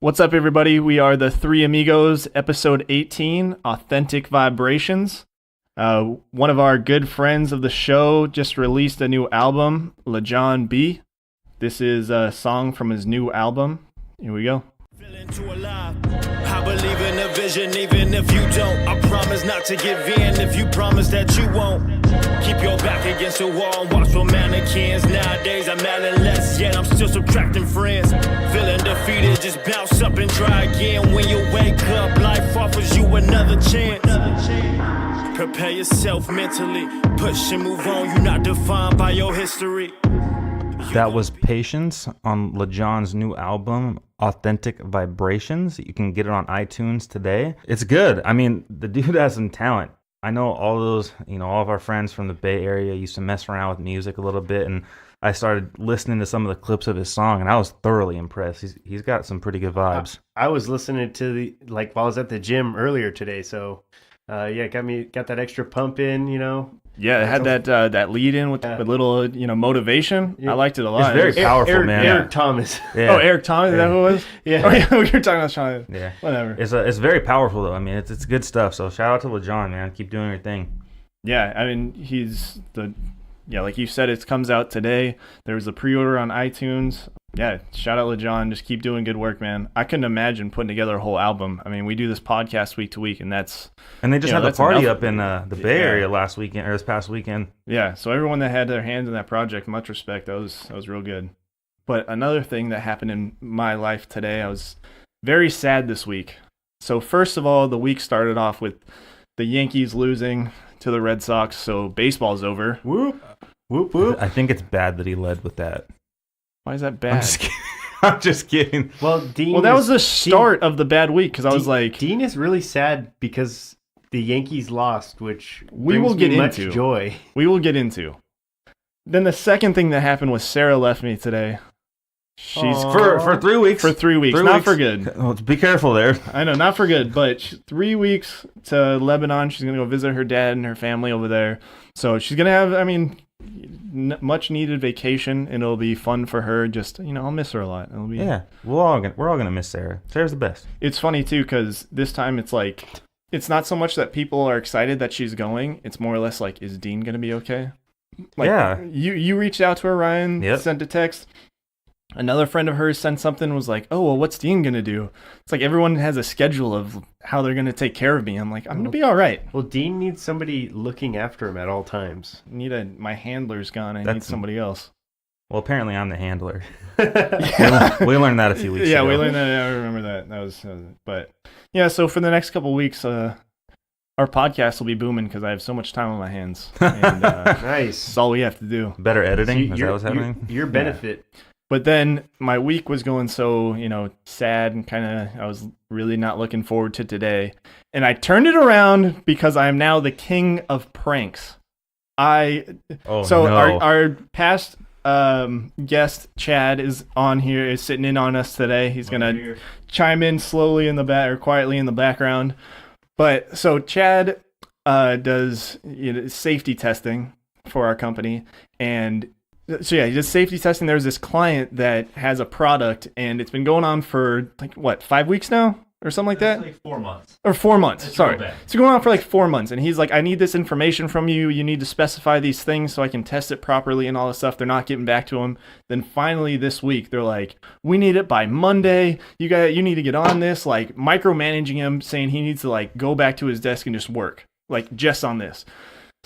What's up, everybody? We are the Three Amigos, episode 18, Authentic Vibrations. One of our good friends of the show just released a new album, LeJon B. This is a song from his new album. Here we go. I believe in a vision, even if you don't. I promise not to give in if you promise that you won't. Keep your back against the wall and watch for mannequins. Nowadays I'm adding less, yet I'm still subtracting friends. Feeling defeated, just bounce up and try again. When you wake up, life offers you another chance. Prepare yourself mentally, push and move on. You're not defined by your history. That was Patience on LeJon's new album, Authentic Vibrations. You can get it on iTunes today. It's good. I mean, the dude has some talent. I know all those, all of our friends from the Bay Area used to mess around with music a little bit, and I started listening to some of the clips of his song, and I was thoroughly impressed. He's got some pretty good vibes. I was listening to while I was at the gym earlier today, so got that extra pump in, Yeah, it had that lead in with little motivation. Yeah. I liked it a lot. It's very powerful, man. Eric Thomas. Yeah. Oh, Eric Thomas, is that who it was? Yeah. Oh, yeah, we were talking about Sean. Yeah. Whatever. It's very powerful, though. I mean, it's good stuff. So shout out to LeJon, man. Keep doing your thing. Yeah, I mean, like you said, it comes out today. There was a pre-order on iTunes. Yeah, shout out LeJon. Just keep doing good work, man. I couldn't imagine putting together a whole album. I mean, we do this podcast week to week, and that's... And they just had the party up in the Bay Area last weekend, or this past weekend. Yeah, so everyone that had their hands in that project, much respect. That was real good. But another thing that happened in my life today, I was very sad this week. So first of all, the week started off with the Yankees losing to the Red Sox, so baseball's over. Whoop, whoop, whoop. I think it's bad that he led with that. Why is that bad? I'm just kidding. Well, that was the start of the bad week, because I was like... Dean is really sad because the Yankees lost, which we will get much into. Joy. We will get into. Then the second thing that happened was Sarah left me today. She's for 3 weeks. For 3 weeks. Not for good. Oh, be careful there. I know, not for good, but 3 weeks to Lebanon. She's going to go visit her dad and her family over there. So she's going to have, much needed vacation, and it'll be fun for her. Just, I'll miss her a lot. It'll be... Yeah, we're all going to miss Sarah. Sarah's the best. It's funny, too, because this time it's like, it's not so much that people are excited that she's going. It's more or less like, is Dean going to be okay? Like, yeah. You reached out to her, Ryan, sent a text. Another friend of hers sent something and was like, oh, well, what's Dean going to do? It's like everyone has a schedule of how they're going to take care of me. I'm like, I'm going to be all right. Well, Dean needs somebody looking after him at all times. My handler's gone. I need somebody else. Well, apparently I'm the handler. We learned that a few weeks ago. Yeah, we learned that. I remember that. That was but yeah, so for the next couple of weeks, our podcast will be booming because I have so much time on my hands. And, nice. That's all we have to do. Better editing? Is that what's happening? Your benefit. Yeah. But then my week was going so, sad, and I was really not looking forward to today. And I turned it around because I am now the king of pranks. Our past guest, Chad, is on here, is sitting in on us today. He's going to chime in slowly in the back, or quietly in the background. But so Chad does safety testing for our company, and so yeah, he does safety testing. There's this client that has a product, and it's been going on for 5 weeks now, or something like that. Like 4 months. Or 4 months. Sorry, it's going on for 4 months, and he's like, "I need this information from you. You need to specify these things so I can test it properly and all this stuff." They're not getting back to him. Then finally this week, they're like, "We need it by Monday. You need to get on this." Like micromanaging him, saying he needs to go back to his desk and just work just on this.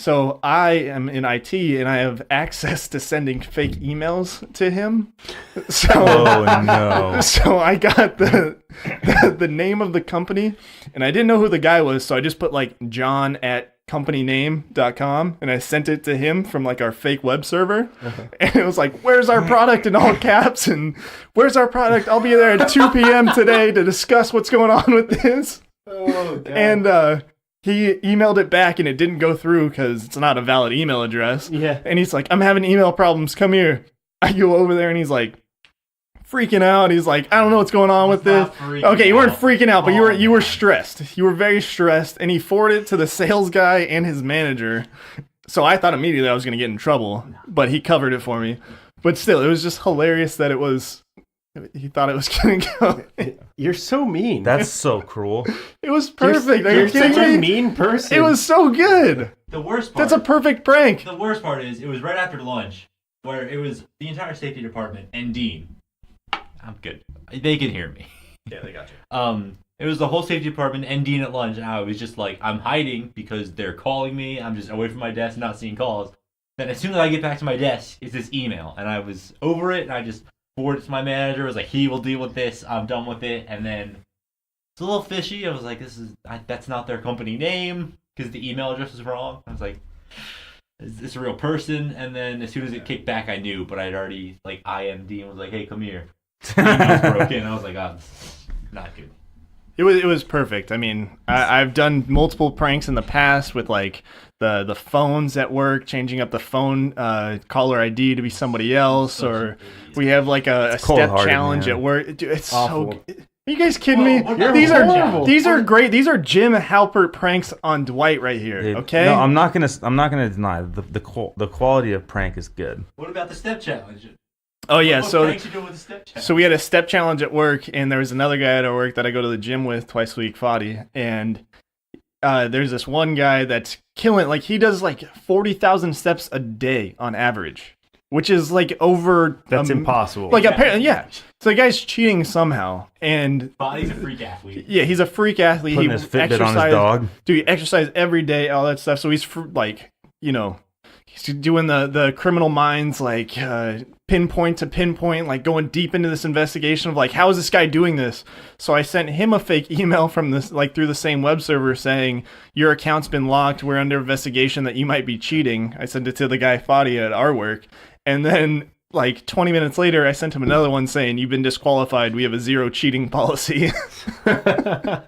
So I am in IT, and I have access to sending fake emails to him. So, oh no! So I got the name of the company, and I didn't know who the guy was, so I just put John@companyname.com, and I sent it to him from our fake web server. And it was like, "Where's our product?" in all caps, and "Where's our product? I'll be there at 2 p.m. today to discuss what's going on with this." Oh God. And he emailed it back, and it didn't go through because it's not a valid email address. Yeah. And he's like, "I'm having email problems. Come here." I go over there, and he's like freaking out. He's like, "I don't know what's going on with this." Okay, you weren't freaking out, but you were stressed. You were very stressed. And he forwarded it to the sales guy and his manager. So I thought immediately I was going to get in trouble, but he covered it for me. But still, it was just hilarious that it was He thought it was gonna go. You're so mean. That's so cruel. It was perfect. Are you You're kidding such a me? mean person. It was so good. The worst part. That's a perfect prank. The worst part is it was right after lunch, where it was the entire safety department and Dean. I'm good. They can hear me. Yeah, they got you. It was the whole safety department and Dean at lunch, and I was just like, I'm hiding because they're calling me. I'm just away from my desk, not seeing calls. Then as soon as I get back to my desk, it's this email, and I was over it, and I just forwarded it to my manager. I was like, he will deal with this. I'm done with it. And then it's a little fishy. I was like, that's not their company name because the email address is wrong. I was like, is this a real person? And then as soon as it kicked back, I knew, but I'd already like IM'd and was like, hey, come here. The email was broken. I was like, oh, this is not good. It was perfect. I mean, I've done multiple pranks in the past with like the phones at work, changing up the phone caller ID to be somebody else, or we have like a step challenge at work. Dude, it's awful. so. Are you guys kidding me? You're These are great. These are Jim Halpert pranks on Dwight right here. Dude, okay. No, I'm not gonna deny the quality of prank is good. What about the step challenge? Oh yeah, What so pranks you doing with the step challenge? So we had a step challenge at work, and there was another guy at our work that I go to the gym with twice a week, Fadi, and there's this one guy that's killing. Like he does like 40,000 steps a day on average, which is like over. That's impossible. Like apparently, yeah. So the guy's cheating somehow, and Body's a freak athlete. yeah, he's a freak athlete. Putting his Fitbit on his dog. Dude, he exercise every day, all that stuff. So he's like, you know, he's doing the criminal minds like pinpoint to pinpoint, like going deep into this investigation of like, how is this guy doing this? So I sent him a fake email from this, like through the same web server saying, your account's been locked. We're under investigation that you might be cheating. I sent it to the guy Fadi at our work. And then like 20 minutes later, I sent him another one saying, you've been disqualified. We have a zero cheating policy. That's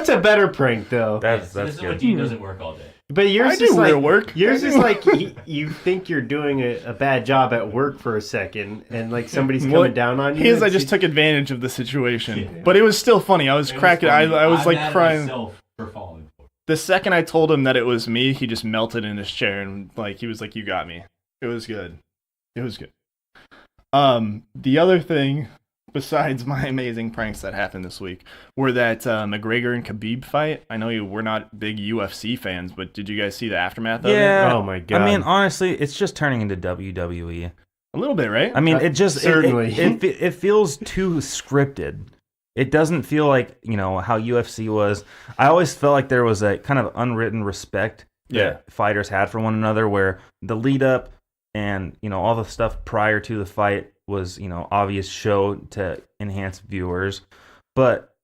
a better prank though. That's This is what good. Dean doesn't work all day. But yours I is do like real work. Yours is like you think you're doing a bad job at work for a second, and like somebody's coming down on you. His, I just took advantage of the situation, but it was still funny. I was cracking. I was like mad at crying. myself for falling for it. The second I told him that it was me, he just melted in his chair and like he was like, "You got me." It was good. It was good. The other thing, besides my amazing pranks that happened this week, were that McGregor and Khabib fight. I know we're not big UFC fans, but did you guys see the aftermath of it? Yeah. Oh my God. I mean, honestly, it's just turning into WWE. A little bit, right? I mean, it just certainly. it feels too scripted. It doesn't feel like, you know, how UFC was. I always felt like there was a kind of unwritten respect that fighters had for one another, where the lead up and, you know, all the stuff prior to the fight was, you know, obvious show to enhance viewers. But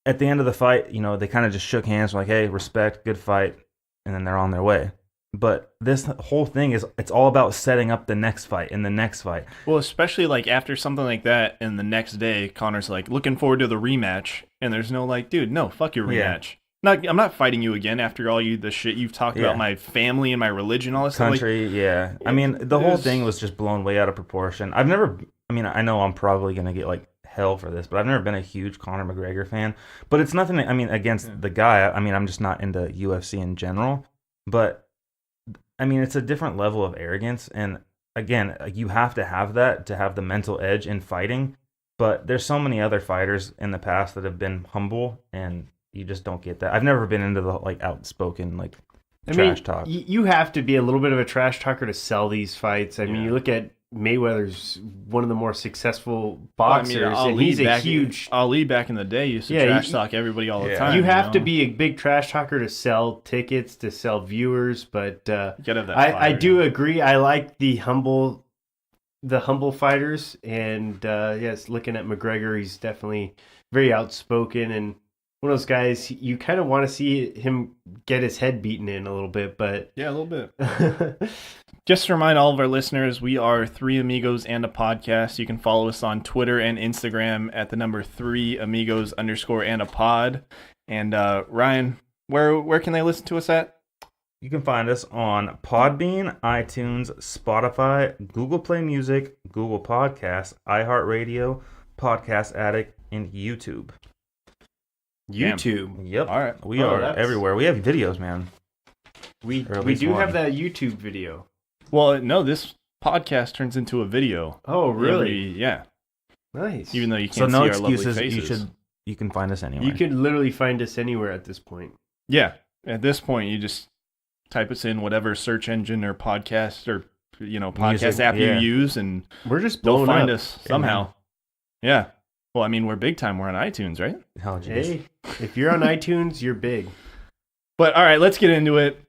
at the end of the fight, you know, they kind of just shook hands, like, hey, respect, good fight, and then they're on their way. But this whole thing it's all about setting up the next fight and the next fight. Well, especially like after something like that, and the next day, Connor's like looking forward to the rematch, and there's no like, dude, no, fuck your rematch. I'm not fighting you again after all the shit you've talked about my family and my religion, all this country. Stuff. Like, yeah. I mean, the whole thing was just blown way out of proportion. I know I'm probably gonna get like hell for this, but I've never been a huge Conor McGregor fan. But it's nothing. I mean, against the guy. I mean, I'm just not into UFC in general. But I mean, it's a different level of arrogance, and again, you have to have that to have the mental edge in fighting. But there's so many other fighters in the past that have been humble, and you just don't get that. I've never been into the like outspoken like trash talk. You have to be a little bit of a trash talker to sell these fights. I mean, you look at Mayweather's one of the more successful boxers, and he's a huge Ali back in the day used to trash talk everybody all the time. You have to be a big trash talker to sell tickets, to sell viewers, but I do agree. I like the humble fighters, and yes, looking at McGregor, he's definitely very outspoken and one of those guys you kind of want to see him get his head beaten in a little bit, but yeah, a little bit. Just to remind all of our listeners, we are 3 Amigos and a podcast. You can follow us on Twitter and Instagram at the number 3 Amigos _ and a pod. And Ryan, where can they listen to us at? You can find us on Podbean, iTunes, Spotify, Google Play Music, Google Podcasts, iHeartRadio, Podcast Addict, and YouTube. YouTube. Yep. All right. We are everywhere. We have videos, man. We do have that YouTube video. Well, no, this podcast turns into a video. Oh, really? Yeah. Nice. Even though you can't see our excuses, lovely faces. You can find us anywhere. You can literally find us anywhere at this point. Yeah. At this point, you just type us in whatever search engine or podcast or podcast app you use, and we're just they'll find us somehow. Yeah. Well, I mean, we're big time. We're on iTunes, right? Hey, if you're on iTunes, you're big. But all right, let's get into it.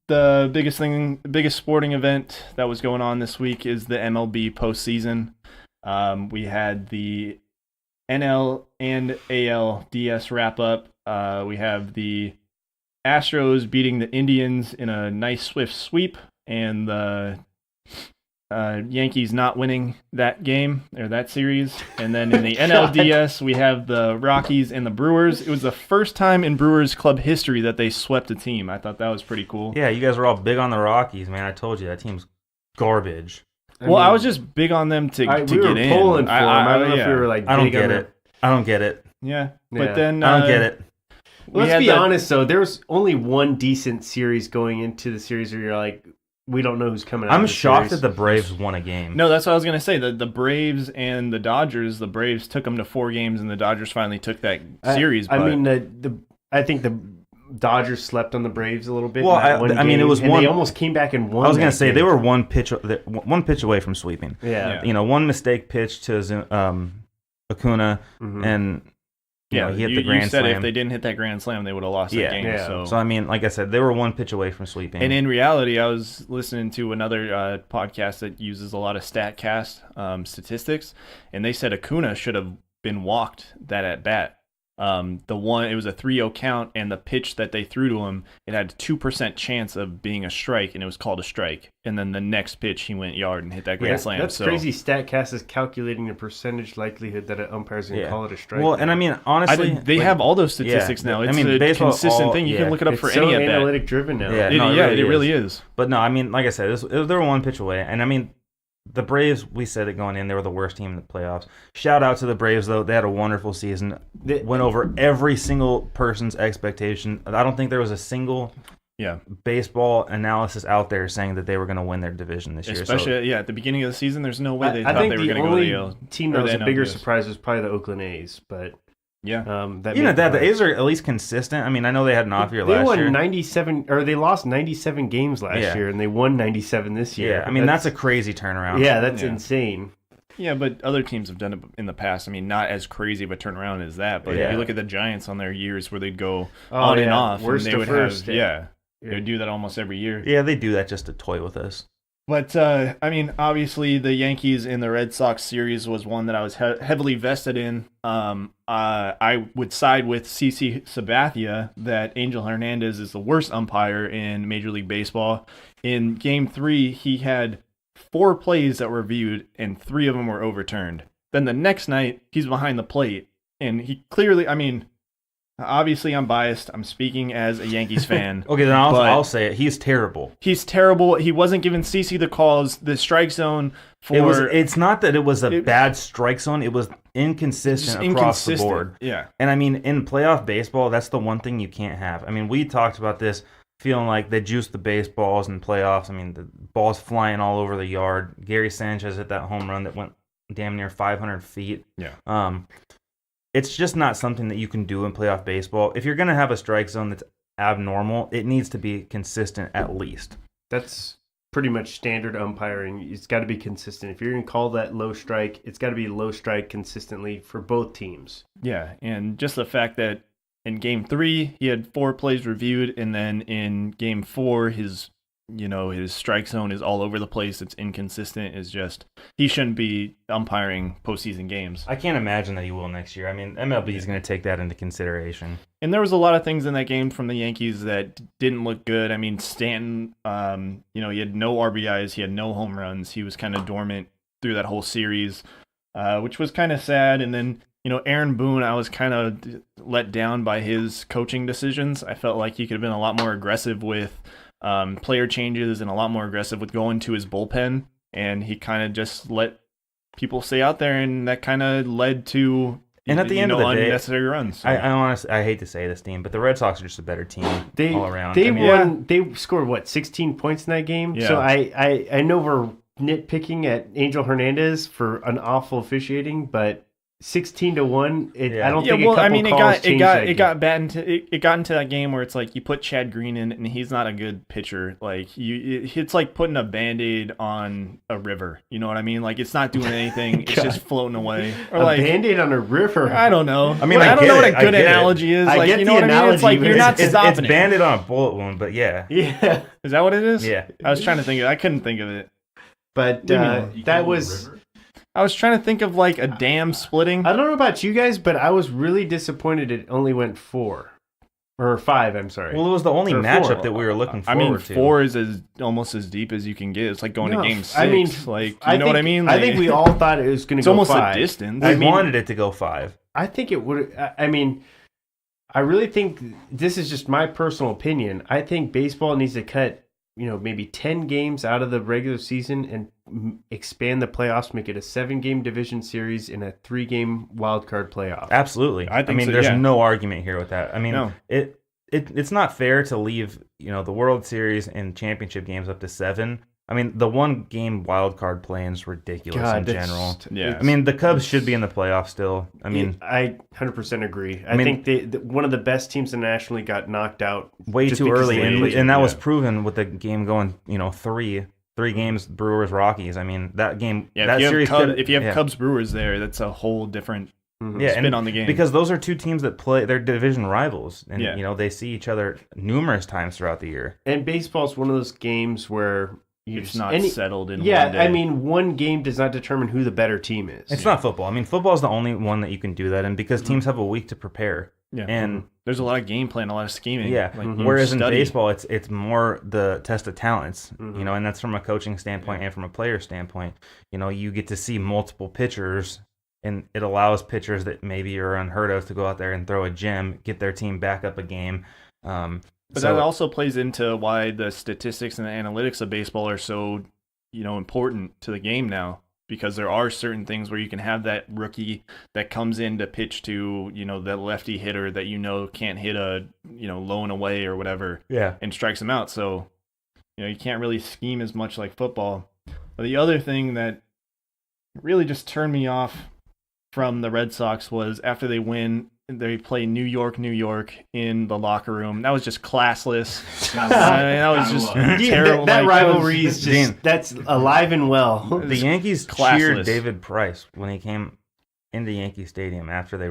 The biggest sporting event that was going on this week is the MLB postseason. We had the NL and ALDS wrap up. We have the Astros beating the Indians in a nice swift sweep, and the Yankees not winning that game or that series. And then in the NLDS, we have the Rockies and the Brewers. It was the first time in Brewers club history that they swept a team. I thought that was pretty cool. Yeah, you guys were all big on the Rockies, man. I told you that team's garbage. I was just big on them to get in. We were pulling for them. I don't know if we were like. I don't get it. I don't get it. Yeah, but then I don't get it. Let's be honest, though. There was only one decent series going into the series where you're like, we don't know who's coming out. I'm shocked that the Braves won a game. No, that's what I was going to say. The Braves and the Dodgers, the Braves took them to 4 games, and the Dodgers finally took that series. I think the Dodgers slept on the Braves a little bit. Well, it was one. They almost came back and won. I was going to say they were one pitch away from sweeping. Yeah. One mistake pitch to Acuna, and he hit the grand slam. If they didn't hit that grand slam, they would have lost that game. Yeah. So I mean, like I said, they were one pitch away from sweeping. And in reality, I was listening to another podcast that uses a lot of StatCast statistics, and they said Acuna should have been walked that at bat. It was a 3-0 count, and the pitch that they threw to him, it had a 2% chance of being a strike, and it was called a strike. And then the next pitch, he went yard and hit that grand slam. That's crazy. StatCast is calculating the percentage likelihood that an umpire's going to call it a strike. Well, and I mean, honestly, they have all those statistics now. It's a consistent thing. You can look it up for any at bat. It's so analytic driven now. It really is. But no, I mean, like I said, they were one pitch away, and I mean, the Braves, we said it going in, they were the worst team in the playoffs. Shout out to the Braves, though. They had a wonderful season. Went over every single person's expectation. I don't think there was a single baseball analysis out there saying that they were going to win their division this year. Especially, at the beginning of the season, there's no way they thought they were going to go to the only team that was a bigger surprise was probably the Oakland A's, but... Yeah, the A's are at least consistent. I mean, I know they had an off year last year. They won 97, or they lost 97 games last year, and they won 97 this year. Yeah, I mean that's a crazy turnaround. Yeah, that's insane. Yeah, but other teams have done it in the past. I mean, not as crazy of a turnaround as that. But if you look at the Giants on their years where they'd go on and off, worst and they would first, they would do that almost every year. Yeah, they do that just to toy with us. But, I mean, obviously the Yankees and the Red Sox series was one that I was heavily vested in. I would side with CC Sabathia that Angel Hernandez is the worst umpire in Major League Baseball. In Game 3, he had 4 plays that were reviewed, and 3 of them were overturned. Then the next night, he's behind the plate, and he clearly, I mean... Obviously, I'm biased. I'm speaking as a Yankees fan. Okay, then I'll say it. He's terrible. He's terrible. He wasn't giving CC the calls. The strike zone for... It's not that it was a bad strike zone. It was inconsistent across the board. Yeah. And I mean, in playoff baseball, that's the one thing you can't have. I mean, we talked about this, feeling like they juice the baseballs in playoffs. I mean, the ball's flying all over the yard. Gary Sanchez hit that home run that went damn near 500 feet. Yeah. It's just not something that you can do in playoff baseball. If you're going to have a strike zone that's abnormal, it needs to be consistent at least. That's pretty much standard umpiring. It's got to be consistent. If you're going to call that low strike, it's got to be low strike consistently for both teams. Yeah, and just the fact that in Game 3, he had 4 plays reviewed, and then in Game 4, his strike zone is all over the place. It's inconsistent. It's just, he shouldn't be umpiring postseason games. I can't imagine that he will next year. I mean, MLB is going to take that into consideration. And there was a lot of things in that game from the Yankees that didn't look good. I mean, Stanton, he had no RBIs. He had no home runs. He was kind of dormant through that whole series, which was kind of sad. And then, Aaron Boone, I was kind of let down by his coaching decisions. I felt like he could have been a lot more aggressive with player changes and a lot more aggressive with going to his bullpen, and he kind of just let people stay out there, and that kind of led to at the end of the day, unnecessary runs. So. I honestly, I hate to say this, team, but the Red Sox are just a better team all around. They won. They scored 16 points in that game. Yeah. So I know we're nitpicking at Angel Hernandez for an awful officiating, but 16-1. I don't think. Well, I mean, it got into that game where it's like you put Chad Green in, and he's not a good pitcher. Like it's like putting a Band-Aid on a river. You know what I mean? Like it's not doing anything. It's just floating away. Or a like Band-Aid on a river. I don't know. I mean, I don't know what a good analogy is. Like you know what I mean? It's like you're not stopping it. It's Band-Aid on a bullet wound, but yeah. Yeah. Is that what it is? Yeah. I was trying to think of it. I couldn't think of it. But that was. I was trying to think of like a dam splitting. I don't know about you guys, but I was really disappointed it only went 4 or 5. I'm sorry. Well, it was the only matchup that we were looking forward to. 4 is almost as deep as you can get. It's like going to game 6. I mean, like you know what I mean? Like, I think we all thought it was going to go 5. It's almost a distance. We wanted it to go 5. I think it would. I mean, I really think this is just my personal opinion. I think baseball needs to cut, maybe 10 games out of the regular season and expand the playoffs, make it a 7-game division series and a 3-game wild card playoff. Absolutely. I mean, there's no argument here with that. I mean, it's not fair to leave, the World Series and championship games up to 7. I mean, the 1-game wild card play-in is ridiculous in general. Yeah. I mean, the Cubs should be in the playoffs still. I mean, I 100% agree. I think one of the best teams in the National League got knocked out way too early, and that was proven with the game going, 3 games, Brewers Rockies. I mean, that game, that series. If you have Cubs Brewers there, that's a whole different spin on the game. Because those are 2 teams that play, they're division rivals, and they see each other numerous times throughout the year. And baseball's one of those games where it's not settled in one day. I mean, one game does not determine who the better team is. It's not football. I mean, football is the only one that you can do that in because teams have a week to prepare. Yeah, and there's a lot of game plan, a lot of scheming. Yeah, whereas in baseball, it's more the test of talents, and that's from a coaching standpoint and from a player standpoint. You get to see multiple pitchers, and it allows pitchers that maybe are unheard of to go out there and throw a gem, get their team back up a game. But that also plays into why the statistics and the analytics of baseball are so, important to the game now. Because there are certain things where you can have that rookie that comes in to pitch to, the lefty hitter that can't hit a, low and away or whatever. Yeah. And strikes him out. So, you can't really scheme as much like football. But the other thing that really just turned me off from the Red Sox was after they win, they play New York in the locker room. That was just classless. That was just terrible. That rivalry is just that's alive and well. The Yankees cheered David Price when he came into Yankee Stadium after they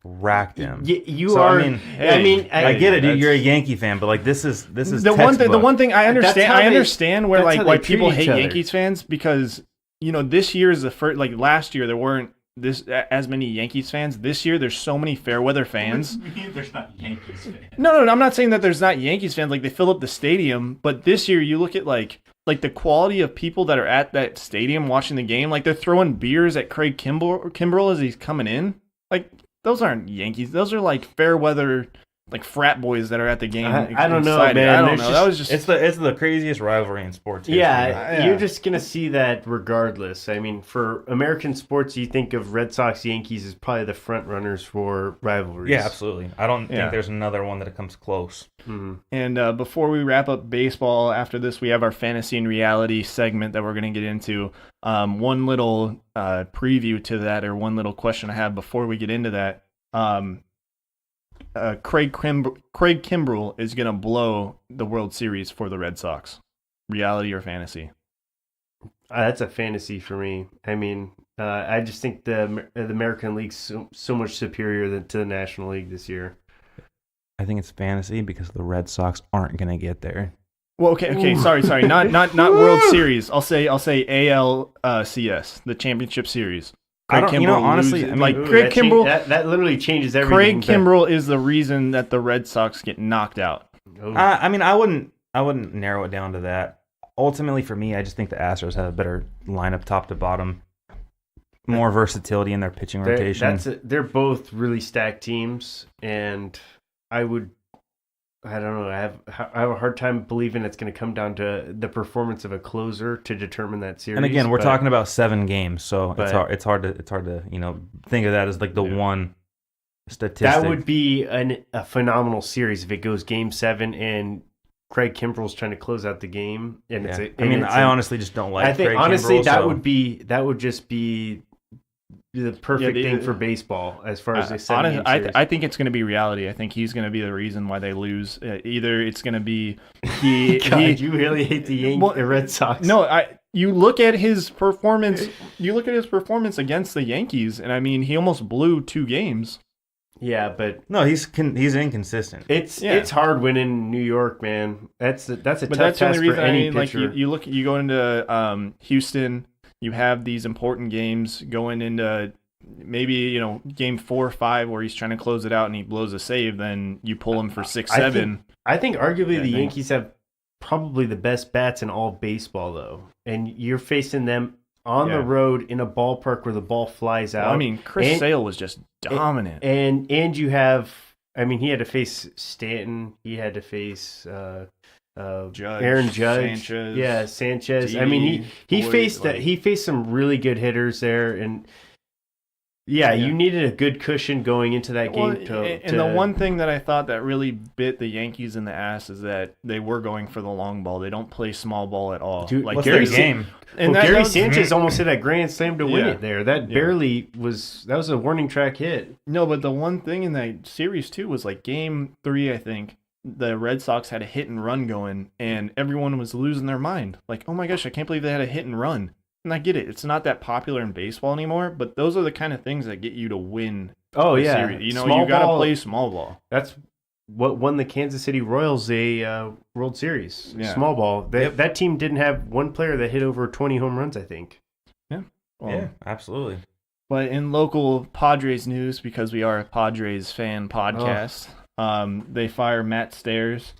racked him. I get it, dude. You're a Yankee fan, but like this is the one thing. The one thing I understand. I understand where why people hate Yankees fans because this year is the first. Like last year, there weren't as many Yankees fans. This year there's so many Fairweather fans. There's not Yankees fans. No, I'm not saying that there's not Yankees fans. Like they fill up the stadium, but this year you look at like the quality of people that are at that stadium watching the game. Like they're throwing beers at Craig Kimbrell as he's coming in. Like those aren't Yankees. Those are like Fairweather, like frat boys that are at the game. I don't know, man. I don't know. That was just it's the craziest rivalry in sports. Yeah, you're just gonna see that regardless. I mean, for American sports, you think of Red Sox Yankees as probably the front runners for rivalries. Yeah, absolutely. I don't think there's another one that comes close. Mm-hmm. And before we wrap up baseball, after this, we have our fantasy and reality segment that we're gonna get into. One little preview to that, or one little question I have before we get into that. Craig Kimbrell is going to blow the World Series for the Red Sox. Reality or fantasy? That's a fantasy for me. I mean, I just think the American League's so much superior to the National League this year. I think it's fantasy because the Red Sox aren't going to get there. Well, okay. Sorry. Not World Series. I'll say ALCS, the championship series. Craig Kimbrell honestly, Craig Kimbrell, that literally changes everything. Craig Kimbrell is the reason that the Red Sox get knocked out. I mean, I wouldn't narrow it down to that. Ultimately, for me, I just think the Astros have a better lineup, top to bottom, more versatility in their pitching rotation. They're both really stacked teams, and I don't know. I have a hard time believing it's going to come down to the performance of a closer to determine that series. And again, we're talking about 7 games, so it's hard to think of that as like the one statistic. That would be a phenomenal series if it goes Game 7 and Craig Kimbrell's trying to close out the game, and I honestly just don't like. I think Craig honestly Kimbrell, that would just be the perfect thing for baseball as far as the series. I think it's going to be reality. I think he's going to be the reason why they lose. Either it's going to be you really hate the Red Sox. No, you look at his performance. You look at his performance against the Yankees, and I mean, he almost blew 2 games. Yeah, but no, he's inconsistent. It's hard winning in New York, man. That's a tough task for any pitcher. Like you go into Houston. You have these important games going into maybe, game 4 or 5 where he's trying to close it out and he blows a save, then you pull him for 6-7. I think arguably the Yankees have probably the best bats in all baseball, though. And you're facing them on the road in a ballpark where the ball flies out. Well, I mean, Chris Sale was just dominant. And you have, he had to face Stanton. He had to face... Aaron Judge, Sanchez. Didi, he faced some really good hitters there, and you needed a good cushion going into that game. The one thing that I thought that really bit the Yankees in the ass is that they were going for the long ball. They don't play small ball at all. Dude, like Gary Sanchez almost hit a grand slam to win it there. That barely was. That was a warning track hit. No, but the one thing in that series too was like game 3, I think. The Red Sox had a hit and run going, and everyone was losing their mind. Like, oh my gosh, I can't believe they had a hit and run. And I get it. It's not that popular in baseball anymore, but those are the kind of things that get you to win. Oh, yeah. Series. You got to play small ball. That's what won the Kansas City Royals a World Series. Yeah. Small ball. That team didn't have one player that hit over 20 home runs, I think. Yeah. Yeah, absolutely. But in local Padres news, because we are a Padres fan podcast... they fire Matt Stairs.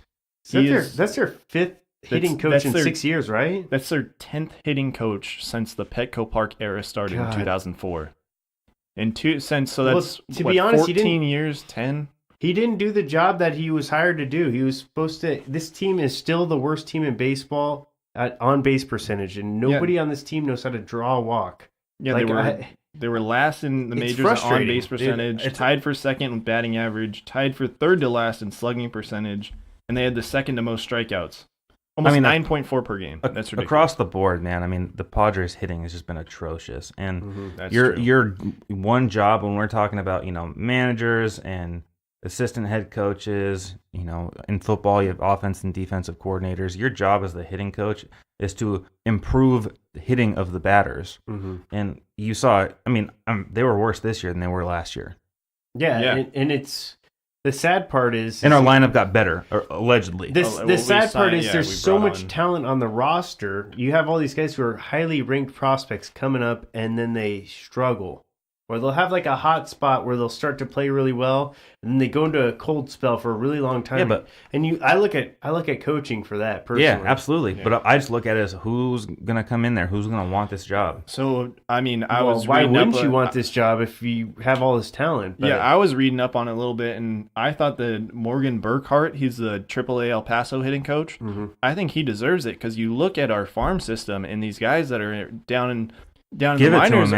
That's their 5th hitting coach in 6 years, right? That's their 10th hitting coach since the Petco Park era started in 2004. That's to be honest, 14 years, 10. He didn't do the job that he was hired to do. He was supposed to. This team is still the worst team in baseball at on base percentage, and nobody on this team knows how to draw a walk. Yeah, they were last in the majors on base percentage, tied for second in batting average, tied for third to last in slugging percentage, and they had the second to most strikeouts. Almost 9.4 per game. That's ridiculous. Across the board, man. The Padres hitting has just been atrocious. And your one job when we're talking about, managers and assistant head coaches, in football you have offense and defensive coordinators. Your job as the hitting coach is to improve the hitting of the batters. Mm-hmm. And you saw it. They were worse this year than they were last year. Yeah. And it's the sad part is... And our lineup got better, allegedly. The sad part is there's so much talent on the roster. You have all these guys who are highly ranked prospects coming up, and then they struggle. Or they'll have like a hot spot where they'll start to play really well, and then they go into a cold spell for a really long time. Yeah, I look at coaching for that personally. Yeah, absolutely. Yeah. But I just look at it as who's gonna come in there, who's gonna want this job. So why wouldn't you want this job if you have all this talent? But I was reading up on it a little bit, and I thought that Morgan Burkhart, he's the AAA El Paso hitting coach. Mm-hmm. I think he deserves it because you look at our farm system and these guys that are down in the minors,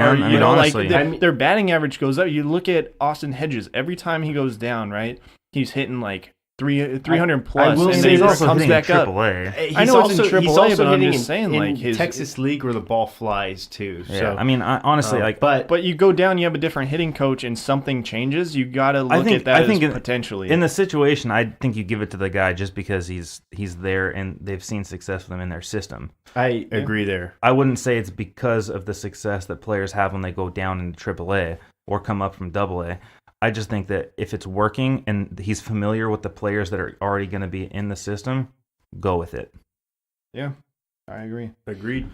their batting average goes up. You look at Austin Hedges, every time he goes down, right, he's hitting like 300 plus. I will say he's also comes back up. AAA. I know it's in AAA, but I'm just saying, like his Texas League where the ball flies too. Yeah, so honestly, but you go down, you have a different hitting coach, and something changes. You got to look at that. Potentially in the situation, I think you give it to the guy just because he's there and they've seen success with him in their system. I agree there. I wouldn't say it's because of the success that players have when they go down into AAA or come up from AA. I just think that if it's working and he's familiar with the players that are already going to be in the system, go with it. Yeah, I agree. Agreed.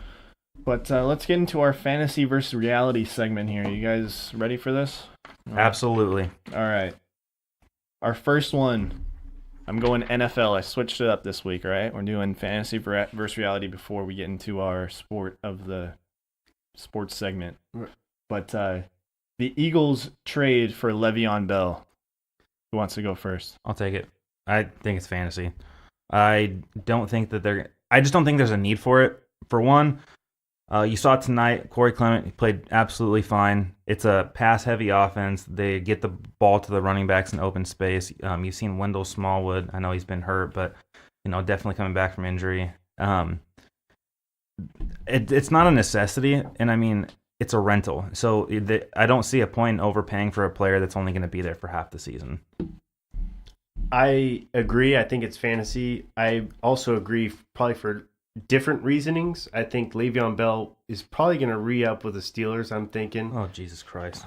But let's get into our fantasy versus reality segment here. You guys ready for this? Absolutely. All right. Our first one, I'm going NFL. I switched it up this week, all right? We're doing fantasy versus reality before we get into our sport of the sports segment. But the Eagles trade for Le'Veon Bell. Who wants to go first? I'll take it. I think it's fantasy. I just don't think there's a need for it. For one, you saw it tonight. Corey Clement played absolutely fine. It's a pass-heavy offense. They get the ball to the running backs in open space. You've seen Wendell Smallwood. I know he's been hurt, but definitely coming back from injury. It's not a necessity, and I mean, it's a rental. So I don't see a point in overpaying for a player that's only going to be there for half the season. I agree. I think it's fantasy. I also agree probably for different reasonings. I think Le'Veon Bell is probably going to re-up with the Steelers, I'm thinking. Oh, Jesus Christ.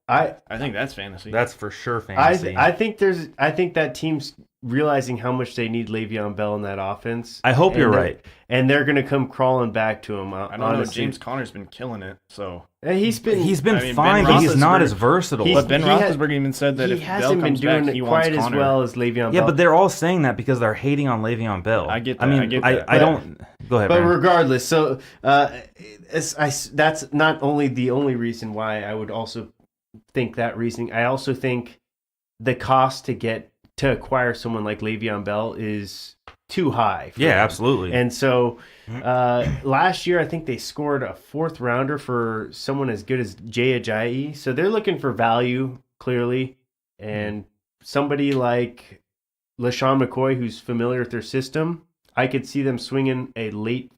I think that's fantasy. That's for sure fantasy. I think that team's realizing how much they need Le'Veon Bell in that offense. I hope you're right. And they're going to come crawling back to him. I don't know. James Conner's been killing it, so he's been fine, but he's not as versatile. But Ben Roethlisberger even said that if Bell comes back, he wants Conner. He hasn't been doing it quite as well as Le'Veon Bell. Yeah, but they're all saying that because they're hating on Le'Veon Bell. I get that. I get that. I don't. Go ahead. But Brandon. regardless, so that's not only the only reason why I would also think that reasoning. I also think the cost to acquire someone like Le'Veon Bell is too high. Yeah, absolutely. And so last year, I think they scored a 4th rounder for someone as good as Jay Ajayi. So they're looking for value, clearly. And somebody like LaShawn McCoy, who's familiar with their system, I could see them swinging a late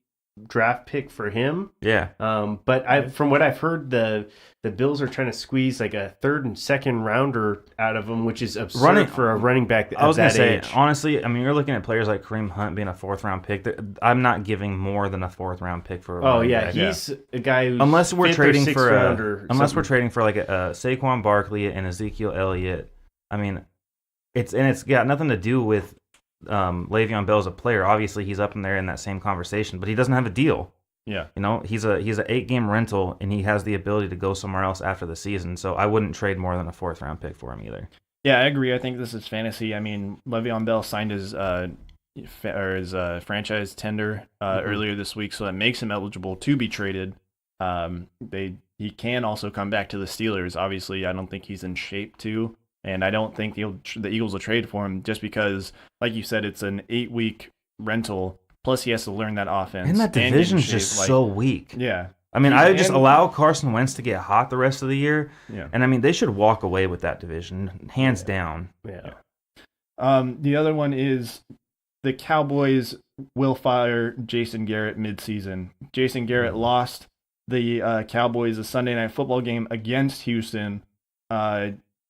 draft pick for him. Yeah. But from what I've heard, the Bills are trying to squeeze like a 3rd and 2nd rounder out of him, which is absurd for a running back at that age. I was going to say, honestly, I mean, you're looking at players like Kareem Hunt being a 4th round pick. I'm not giving more than a 4th round pick for a running back. He's a guy who's unless we're trading for we're trading for like a Saquon Barkley and Ezekiel Elliott. I mean, it's got nothing to do with Le'Veon Bell as a player. Obviously, he's up in there in that same conversation, but he doesn't have a deal. Yeah, he's a 8-game rental, and he has the ability to go somewhere else after the season. So I wouldn't trade more than a 4th round pick for him either. Yeah, I agree. I think this is fantasy. I mean, Le'Veon Bell signed his franchise tender earlier this week, so that makes him eligible to be traded. He can also come back to the Steelers. Obviously, I don't think he's in shape to. And I don't think the Eagles will trade for him just because, like you said, it's an 8-week rental. Plus, he has to learn that offense. And that division's just so weak. Yeah. I mean, I would just allow Carson Wentz to get hot the rest of the year. Yeah. And, I mean, they should walk away with that division, hands down. Yeah. The other one is the Cowboys will fire Jason Garrett midseason. Jason Garrett lost the Cowboys a Sunday Night Football game against Houston.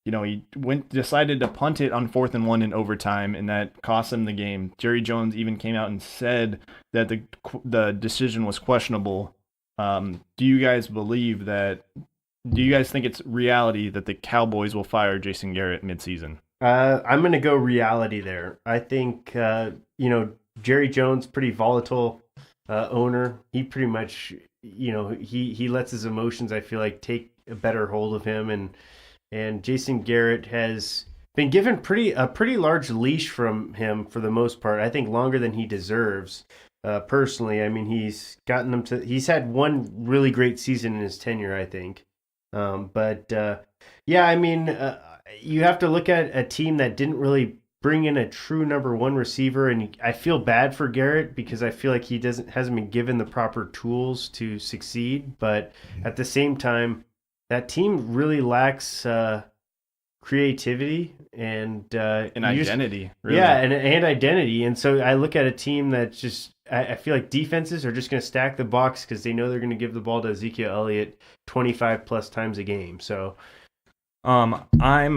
He decided to punt it on 4th and 1 in overtime, and that cost him the game. Jerry Jones even came out and said that the decision was questionable. Do you guys believe that? Do you guys think it's reality that the Cowboys will fire Jason Garrett midseason? I'm going to go reality there. I think Jerry Jones, pretty volatile owner. He pretty much he lets his emotions, I feel like, take a better hold of him, and Jason Garrett has been given a pretty large leash from him for the most part. I think longer than he deserves. Personally, I mean, he's gotten them to. He's had one really great season in his tenure, I think. I mean, you have to look at a team that didn't really bring in a true number 1 receiver, and I feel bad for Garrett because I feel like he hasn't been given the proper tools to succeed. But at the same time, that team really lacks creativity and identity. Really. Yeah, and identity. And so I look at a team that's just, I feel like defenses are just going to stack the box because they know they're going to give the ball to Ezekiel Elliott 25 plus times a game. So, I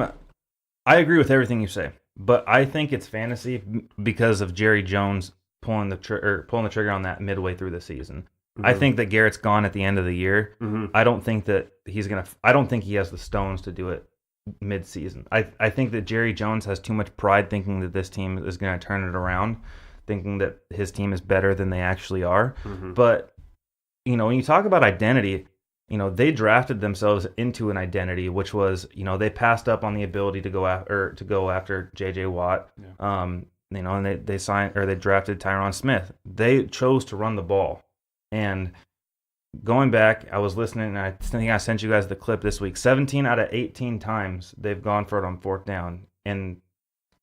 agree with everything you say, but I think it's fantasy because of Jerry Jones pulling the trigger on that midway through the season. Mm-hmm. I think that Garrett's gone at the end of the year. Mm-hmm. I don't think that I don't think he has the stones to do it mid-season. I think that Jerry Jones has too much pride thinking that this team is going to turn it around, thinking that his team is better than they actually are. Mm-hmm. But, when you talk about identity, they drafted themselves into an identity, which was, they passed up on the ability to go after J.J. Watt. Yeah. And they signed or they drafted Tyron Smith. They chose to run the ball. And going back, I was listening, and I think I sent you guys the clip this week. 17 out of 18 times they've gone for it on 4th down and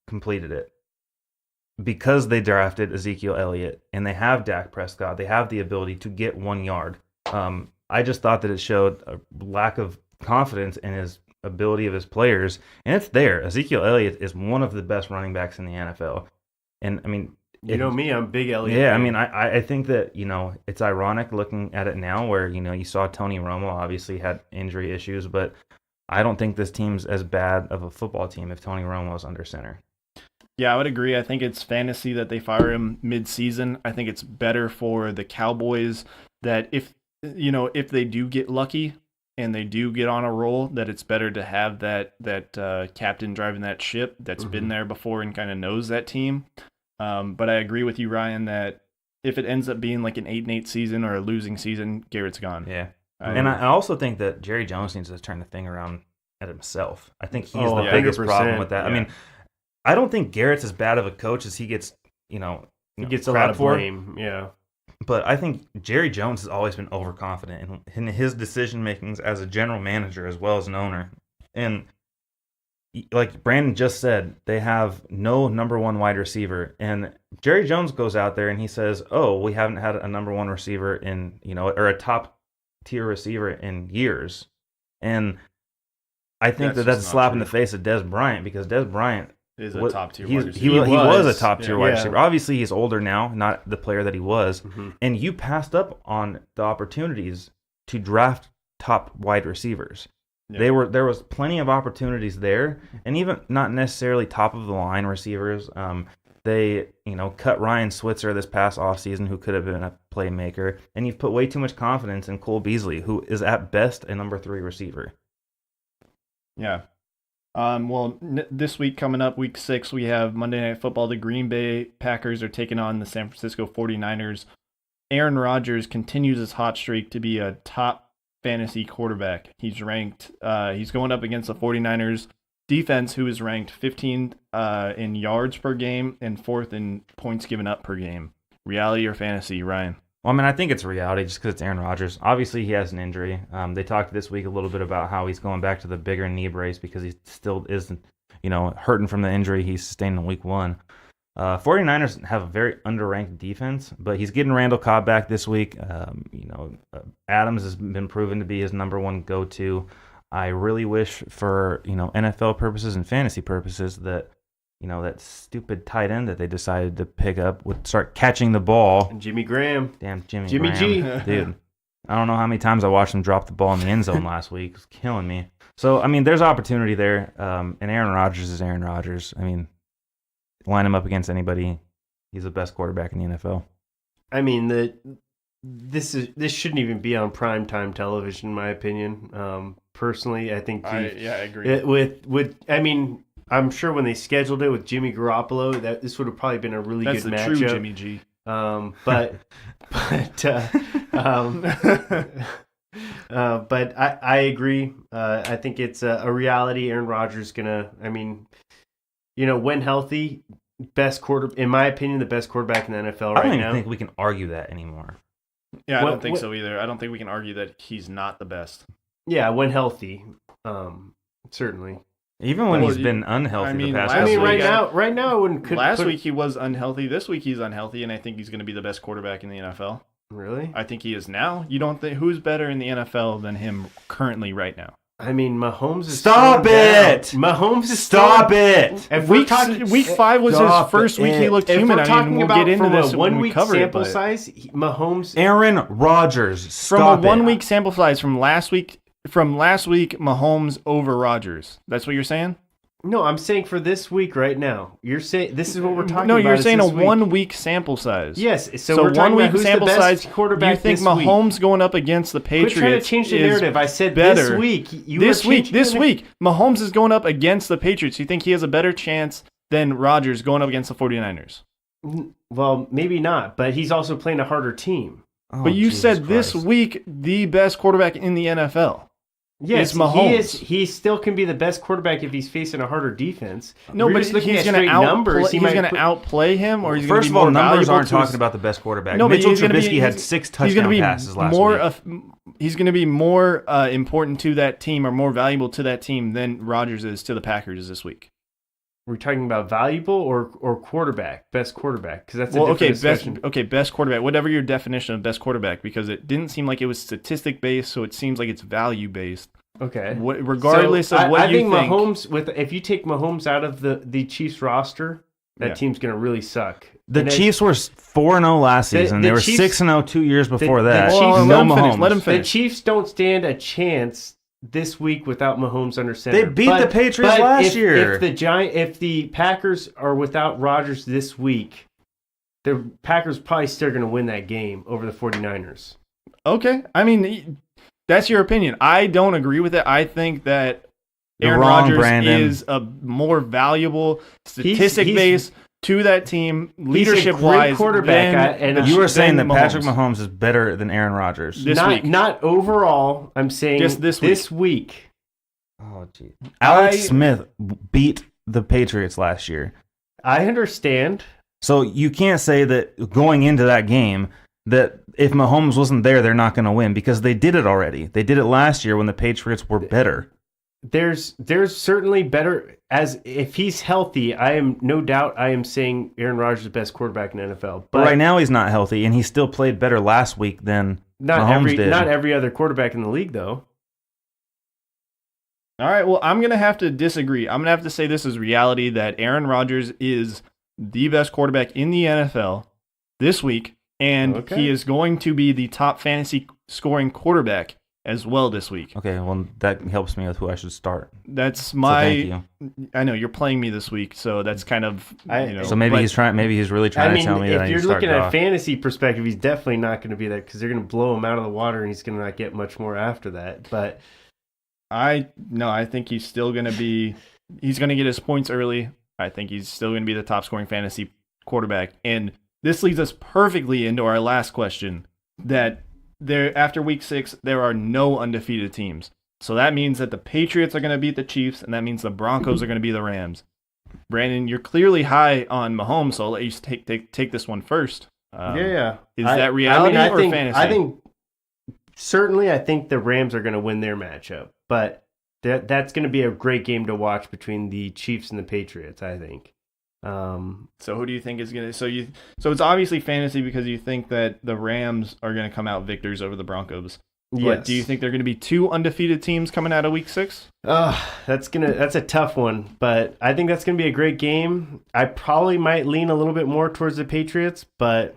completed it because they drafted Ezekiel Elliott, and they have Dak Prescott. They have the ability to get 1 yard. I just thought that it showed a lack of confidence in his ability of his players, and it's there. Ezekiel Elliott is one of the best running backs in the NFL. And, I mean, You know me, I'm big Elliott. Yeah, I mean, I think that, it's ironic looking at it now where, you saw Tony Romo obviously had injury issues, but I don't think this team's as bad of a football team if Tony Romo's under center. Yeah, I would agree. I think it's fantasy that they fire him mid-season. I think it's better for the Cowboys that if they do get lucky and they do get on a roll, that it's better to have that captain driving that ship that's been there before and kind of knows that team. But I agree with you, Ryan, that if it ends up being like an 8-8 season or a losing season, Garrett's gone. Yeah. And I also think that Jerry Jones needs to turn the thing around at himself. I think he's the biggest problem with that. Yeah. I mean, I don't think Garrett's as bad of a coach as he gets, he gets a lot of blame. Yeah. But I think Jerry Jones has always been overconfident in his decision makings as a general manager as well as an owner. And like Brandon just said, they have no number one wide receiver. And Jerry Jones goes out there and he says, "Oh, we haven't had a number one receiver in, or a top tier receiver in years." And I think that's a slap in the face of Dez Bryant, because Dez Bryant is a top tier wide receiver. He was a top tier wide receiver. Obviously, he's older now, not the player that he was. And you passed up on the opportunities to draft top wide receivers. Yeah. There was plenty of opportunities there, and even not necessarily top of the line receivers. They cut Ryan Switzer this past offseason, who could have been a playmaker, and you've put way too much confidence in Cole Beasley, who is at best a number 3 receiver. Yeah. This week coming up, week 6, we have Monday Night Football. The Green Bay Packers are taking on the San Francisco 49ers. Aaron Rodgers continues his hot streak to be a top fantasy quarterback. He's ranked, he's going up against the 49ers defense, who is ranked 15th in yards per game and 4th in points given up per game. Reality or fantasy, Ryan? Well, I mean, I think it's reality just because it's Aaron Rodgers. Obviously, he has an injury. They talked this week a little bit about how he's going back to the bigger knee brace because he still isn't, hurting from the injury he sustained in week 1. 49ers have a very underranked defense, but he's getting Randall Cobb back this week. Adams has been proven to be his number 1 go-to. I really wish for, NFL purposes and fantasy purposes that, that stupid tight end that they decided to pick up would start catching the ball. And Jimmy Graham. Damn Jimmy Graham. G. Dude, I don't know how many times I watched him drop the ball in the end zone last week. It was killing me. So, I mean, there's opportunity there. And Aaron Rodgers is Aaron Rodgers. I mean, line him up against anybody. He's the best quarterback in the NFL. I mean, this shouldn't even be on primetime television, in my opinion. Personally, I think I agree. I'm sure when they scheduled it with Jimmy Garoppolo, that this would have probably been a really good matchup. That's the true Jimmy G. But I agree. I think it's a reality. Aaron Rodgers gonna. When healthy, in my opinion, the best quarterback in the NFL right now. I don't even think we can argue that anymore. Yeah, I don't think so either. I don't think we can argue that he's not the best. Yeah, when healthy, certainly. Even when he's been unhealthy the past week. Right now, I wouldn't. Last week he was unhealthy. This week he's unhealthy, and I think he's going to be the best quarterback in the NFL. Really? I think he is now. You don't think who's better in the NFL than him currently right now? I mean, Mahomes is Stop it! Mahomes is Stop it! If week 5 was his first week he looked human. We'll get into this when we cover it. From a 1 week sample size, Mahomes... Aaron Rodgers, stop it. From a 1 week sample size from last week, Mahomes over Rodgers. That's what you're saying? No, I'm saying for this week right now. You're saying this is what we're talking about. No, you're saying a 1 week sample size. Yes, so we're talking about who's sample the best quarterback. You think Mahomes going up against the Patriots? Quit trying to change the narrative. I said better. This week. This week, Mahomes is going up against the Patriots. You think he has a better chance than Rodgers going up against the 49ers? Well, maybe not, but he's also playing a harder team. But you said this week the best quarterback in the NFL. Yes, Mahomes. He still can be the best quarterback if he's facing a harder defense. No, but he's going to outplay him, or he's going to be more valuable. First of all, numbers aren't talking about the best quarterback. No, Mitchell Trubisky had 6 touchdown passes last week. He's going to be more important to that team or more valuable to that team than Rodgers is to the Packers this week. We're talking about valuable or quarterback, best quarterback, because that's a different discussion. Best quarterback, whatever your definition of best quarterback, because it didn't seem like it was statistic based, so it seems like it's value based. Okay. Regardless of what you think. I think Mahomes, if you take Mahomes out of the Chiefs roster, that team's going to really suck. The Chiefs were 4-0 last season. They were 6-0 2 years before that. Let him finish. The Chiefs don't stand a chance this week without Mahomes under center. They beat the Patriots last year. If the Packers are without Rodgers this week, the Packers probably still going to win that game over the 49ers. Okay. I mean, that's your opinion. I don't agree with it. I think that Aaron Rodgers is a more valuable statistic-based to that team, leadership-wise. Quarterback. And you were saying that Patrick Mahomes is better than Aaron Rodgers. This week. Not overall. I'm saying just this week. Oh, geez. Alex Smith beat the Patriots last year. I understand. So you can't say that going into that game that if Mahomes wasn't there, they're not going to win because they did it already. They did it last year when the Patriots were better. There's certainly better as if he's healthy. I am saying Aaron Rodgers is the best quarterback in the NFL. But right now he's not healthy, and he still played better last week than Mahomes did. Not every other quarterback in the league, though. All right, well, I'm going to have to disagree. I'm going to have to say this is reality that Aaron Rodgers is the best quarterback in the NFL this week, and he is going to be the top fantasy scoring quarterback as well this week. Okay, well, that helps me with who I should start. That's thank you. I know you're playing me this week, so that's kind of So maybe he's trying. Maybe he's really trying to tell me that I need to start. If you're looking at fantasy perspective, he's definitely not going to be there because they're going to blow him out of the water, and he's going to not get much more after that. But I think he's still going to be. He's going to get his points early. I think he's still going to be the top scoring fantasy quarterback, and this leads us perfectly into our last question. That after week 6, there are no undefeated teams. So that means that the Patriots are going to beat the Chiefs, and that means the Broncos are going to be the Rams. Brandon, you're clearly high on Mahomes, so I'll let you take this one first. Yeah. Is that reality or fantasy? I think the Rams are going to win their matchup, but that's going to be a great game to watch between the Chiefs and the Patriots, I think. So who do you think is going to so it's obviously fantasy because you think that the Rams are going to come out victors over the Broncos. Yes. But do you think they're going to be 2 undefeated teams coming out of week 6? That's a tough one, but I think that's going to be a great game. I probably might lean a little bit more towards the Patriots, but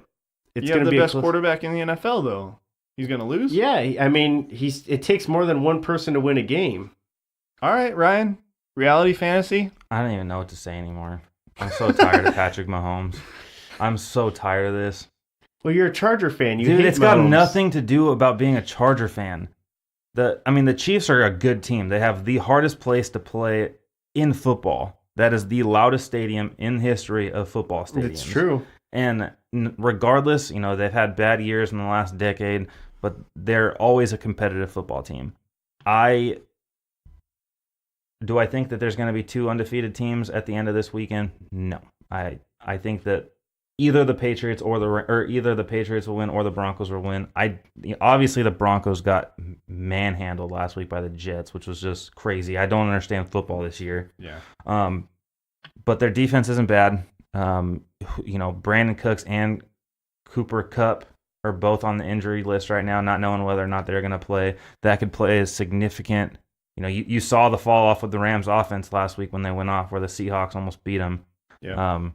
it's going to be the best quarterback in the NFL though. He's going to lose? Yeah, I mean, it takes more than one person to win a game. All right, Ryan. Reality fantasy? I don't even know what to say anymore. I'm so tired of Patrick Mahomes. I'm so tired of this. Well, you're a Charger fan. Dude, it's got nothing to do about being a Charger fan. The Chiefs are a good team. They have the hardest place to play in football. That is the loudest stadium in history of football stadiums. It's true. And regardless, they've had bad years in the last decade, but they're always a competitive football team. Do I think that there's going to be 2 undefeated teams at the end of this weekend? No. I think that either the Patriots either the Patriots will win or the Broncos will win. Obviously the Broncos got manhandled last week by the Jets, which was just crazy. I don't understand football this year. Yeah. But their defense isn't bad. Brandon Cooks and Cooper Kupp are both on the injury list right now, not knowing whether or not they're going to play. That could play as significant. You saw the fall off with the Rams offense last week when they went off where the Seahawks almost beat them. Yeah.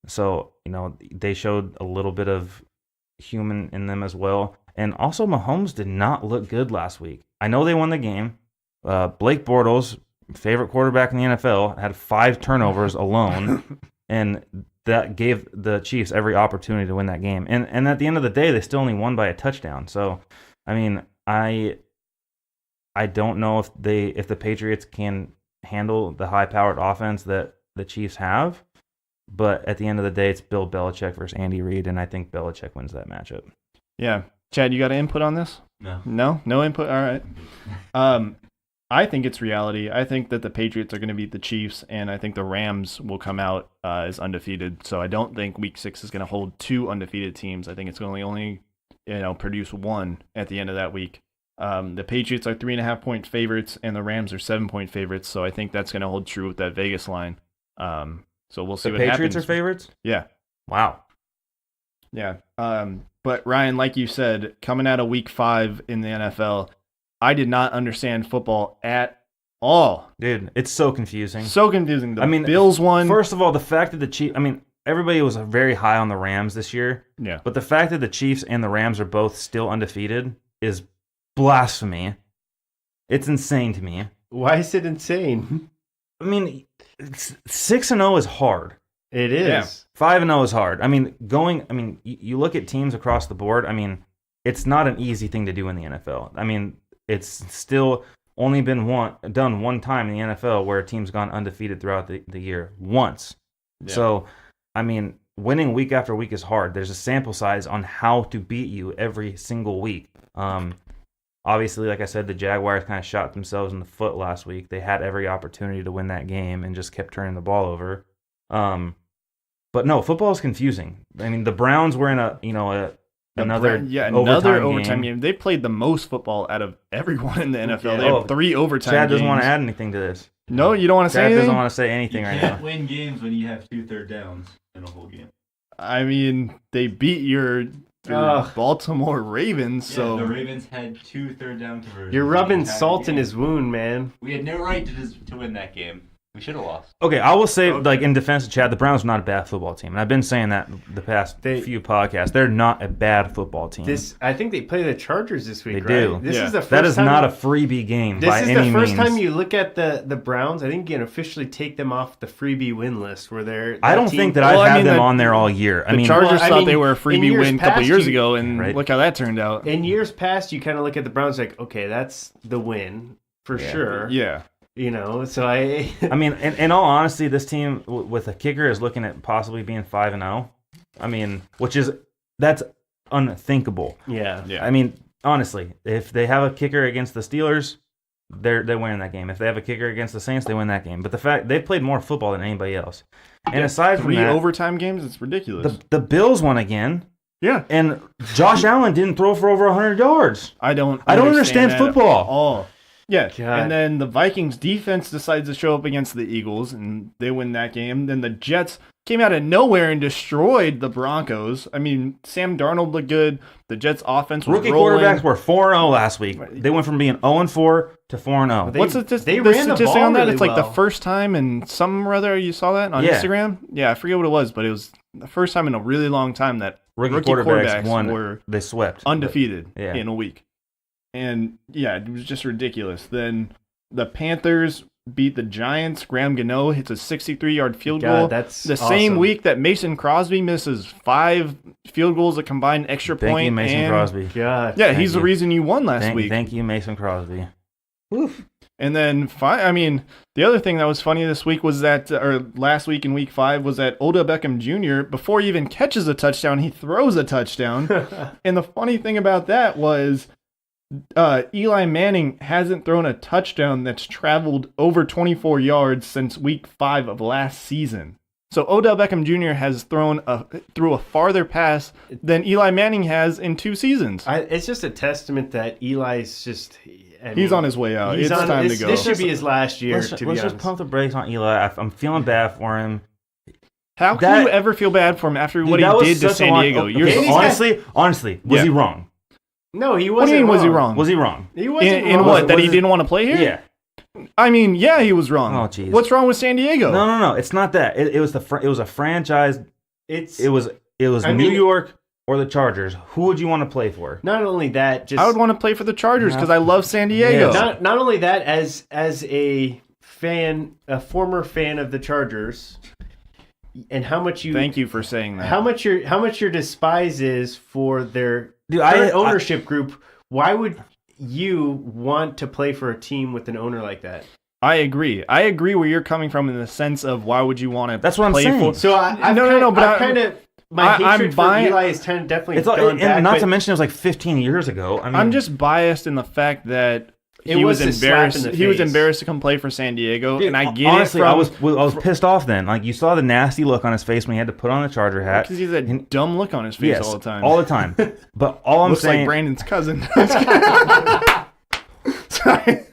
So, they showed a little bit of human in them as well. And also Mahomes did not look good last week. I know they won the game. Blake Bortles, favorite quarterback in the NFL, had 5 turnovers alone. And that gave the Chiefs every opportunity to win that game. And at the end of the day, they still only won by a touchdown. So, I don't know if the Patriots can handle the high-powered offense that the Chiefs have, but at the end of the day, it's Bill Belichick versus Andy Reid, and I think Belichick wins that matchup. Yeah. Chad, you got an input on this? No. No input? All right. I think it's reality. I think that the Patriots are going to beat the Chiefs, and I think the Rams will come out as undefeated. So I don't think Week 6 is going to hold 2 undefeated teams. I think it's going to only produce 1 at the end of that week. The Patriots are 3.5-point favorites, and the Rams are 7-point favorites. So I think that's going to hold true with that Vegas line. So we'll see what happens. The Patriots are favorites? Yeah. Wow. Yeah. But Ryan, like you said, coming out of Week 5 in the NFL, I did not understand football at all. Dude, it's so confusing. So confusing. The Bills won. First of all, the fact that the Chiefs, everybody was very high on the Rams this year. Yeah. But the fact that the Chiefs and the Rams are both still undefeated is blasphemy. It's insane to me. Why is it insane? I mean, 6-0 is hard. It is. Yeah. 5-0 is hard. I mean, you look at teams across the board. I mean, it's not an easy thing to do in the NFL. I mean, it's still only been done one time in the NFL where a team's gone undefeated throughout the year. Once. Yeah. So, I mean, winning week after week is hard. There's a sample size on how to beat you every single week. Obviously, like I said, the Jaguars kind of shot themselves in the foot last week. They had every opportunity to win that game and just kept turning the ball over. But no, football is confusing. I mean, the Browns were in another overtime game. They played the most football out of everyone in the NFL. Yeah. They had 3 overtime games. Chad doesn't want to add anything to this. No, you don't want to say anything? Chad doesn't want to say anything right now. You can't win games when you have 2 third downs in a whole game. I mean, they beat your Baltimore Ravens. Yeah, so the Ravens had 2 third down conversions. You're rubbing salt in his wound, man. We had no right to win that game. We should have lost. Okay, I will say, like, in defense of Chad, the Browns are not a bad football team. And I've been saying that the past few podcasts. They're not a bad football team. I think they play the Chargers this week, They do. This is the first that is time not a freebie game by any means. This is the first time you look at the Browns. I think you can officially take them off the freebie win list where they're... I don't think that I've had them on there all year. The Chargers thought they were a freebie win a couple years ago, and look how that turned out. In years past, you kind of look at the Browns like, okay, that's the win for sure. Yeah. You know, so I mean, in all honesty, this team with a kicker is looking at possibly being 5-0. I mean, that's unthinkable. Yeah. I mean, honestly, if they have a kicker against the Steelers, they're winning that game. If they have a kicker against the Saints, they win that game. But the fact they've played more football than anybody else. And aside from 3 that, overtime games, it's ridiculous. The Bills won again. Yeah. And Josh Allen didn't throw for over 100 yards. I don't understand football. At all. Yeah, God. And then the Vikings defense decides to show up against the Eagles, and they win that game. Then the Jets came out of nowhere and destroyed the Broncos. I mean, Sam Darnold looked good. The Jets offense was Rookie rolling. quarterbacks were 4-0 last week. They went from being 0-4 to 4-0. What's the statistic on that? It's like the first time in some or other you saw that on Instagram? Yeah, I forget what it was, but it was the first time in a really long time that rookie quarterbacks were they swept undefeated in a week. And, yeah, it was just ridiculous. Then the Panthers beat the Giants. Graham Gano hits a 63-yard field goal. That's awesome. Same week that Mason Crosby misses 5 field goals, a combined extra point. Thank you, Mason Crosby. God. Yeah, he's the reason you won last week. Thank you, Mason Crosby. Oof. And then, the other thing that was funny this week was that, or last week in week 5, was that Odell Beckham Jr., before he even catches a touchdown, he throws a touchdown. And the funny thing about that was... Eli Manning hasn't thrown a touchdown that's traveled over 24 yards since week 5 of last season. So Odell Beckham Jr. has thrown through a farther pass than Eli Manning has in 2 seasons. It's just a testament that Eli's just... he's on his way out. It's time to go. This should be his last year, to be honest. Let's just pump the brakes on Eli. I'm feeling bad for him. How can you ever feel bad for him after what he did to San Diego? Honestly, was he wrong? No, he wasn't. What do you mean, wrong. was he wrong? Was he wrong? He wasn't in wrong. what? That he didn't want to play here? Yeah. I mean, yeah, he was wrong. Oh, jeez. What's wrong with San Diego? No. It's not that. It was a franchise. It was New York or the Chargers. Who would you want to play for? Not only that, I would want to play for the Chargers because I love San Diego. Yes. Not only that, as a former fan of the Chargers, and how much you thank you for saying that. How much your despise is for their current ownership group. Why would you want to play for a team with an owner like that? I agree where you're coming from in the sense of why would you want to That's what I'm play saying. for. So my hatred for Eli is definitely gone back. Not to mention it was like 15 years ago. I mean, I'm just biased in the fact that he was embarrassed. He was embarrassed to come play for San Diego, and I get honestly, it. I was pissed off then. Like you saw the nasty look on his face when he had to put on the Charger hat. Because he's a dumb look on his face all the time. All the time. But all I'm looks saying, like Brandon's cousin.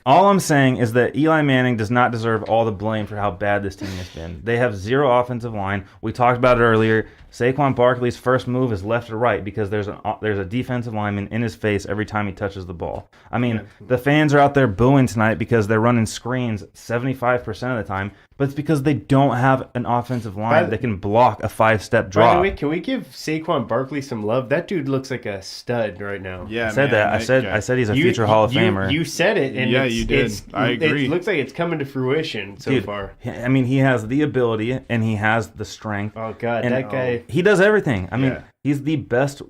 All I'm saying is that Eli Manning does not deserve all the blame for how bad this team has been. They have zero offensive line. We talked about it earlier. Saquon Barkley's first move is left to right because there's a defensive lineman in his face every time he touches the ball. I mean, the fans are out there booing tonight because they're running screens 75% of the time, but it's because they don't have an offensive line that can block a 5-step drop. By the way, can we give Saquon Barkley some love? That dude looks like a stud right now. Yeah, I said that. I said he's a future Hall of Famer. You said it, and you did. I agree. It looks like it's coming to fruition so far. I mean, he has the ability and he has the strength. Oh God, that guy. He does everything. I mean, he's the best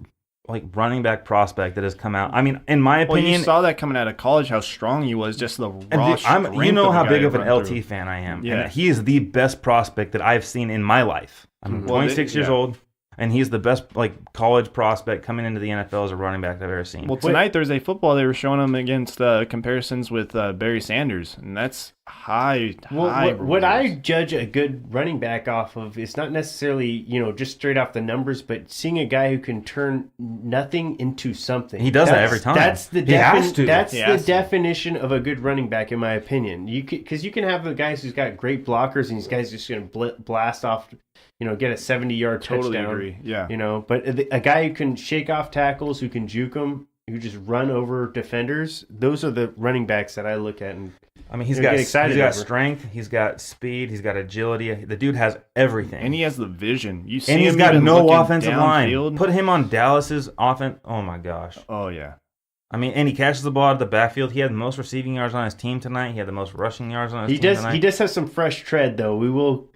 running back prospect that has come out. I mean, in my opinion, you saw that coming out of college, how strong he was, just the raw strength. You know how big of an LT LT fan I am. Yeah. And he is the best prospect that I've seen in my life. I'm 26 years old, and he's the best college prospect coming into the NFL as a running back I've ever seen. Well, tonight, Thursday football, they were showing him against comparisons with Barry Sanders, and that's high. What I judge a good running back off of is not necessarily, just straight off the numbers, but seeing a guy who can turn nothing into something. He does that every time. That's the definition of a good running back, in my opinion. Because you can have the guys who's got great blockers, and these guys just going to blast off, get a 70-yard touchdown. Totally agree. Yeah. But a guy who can shake off tackles, who can juke them, who just run over defenders, those are the running backs that I look at and he's got strength, he's got speed, he's got agility. The dude has everything, and he has the vision. You see, and he's him got no offensive downfield. line. Put him on Dallas's offense. Oh my gosh. Oh yeah. And he catches the ball out of the backfield. He had the most receiving yards on his team tonight. He had the most rushing yards on his team tonight. He does have some fresh tread, though. We will,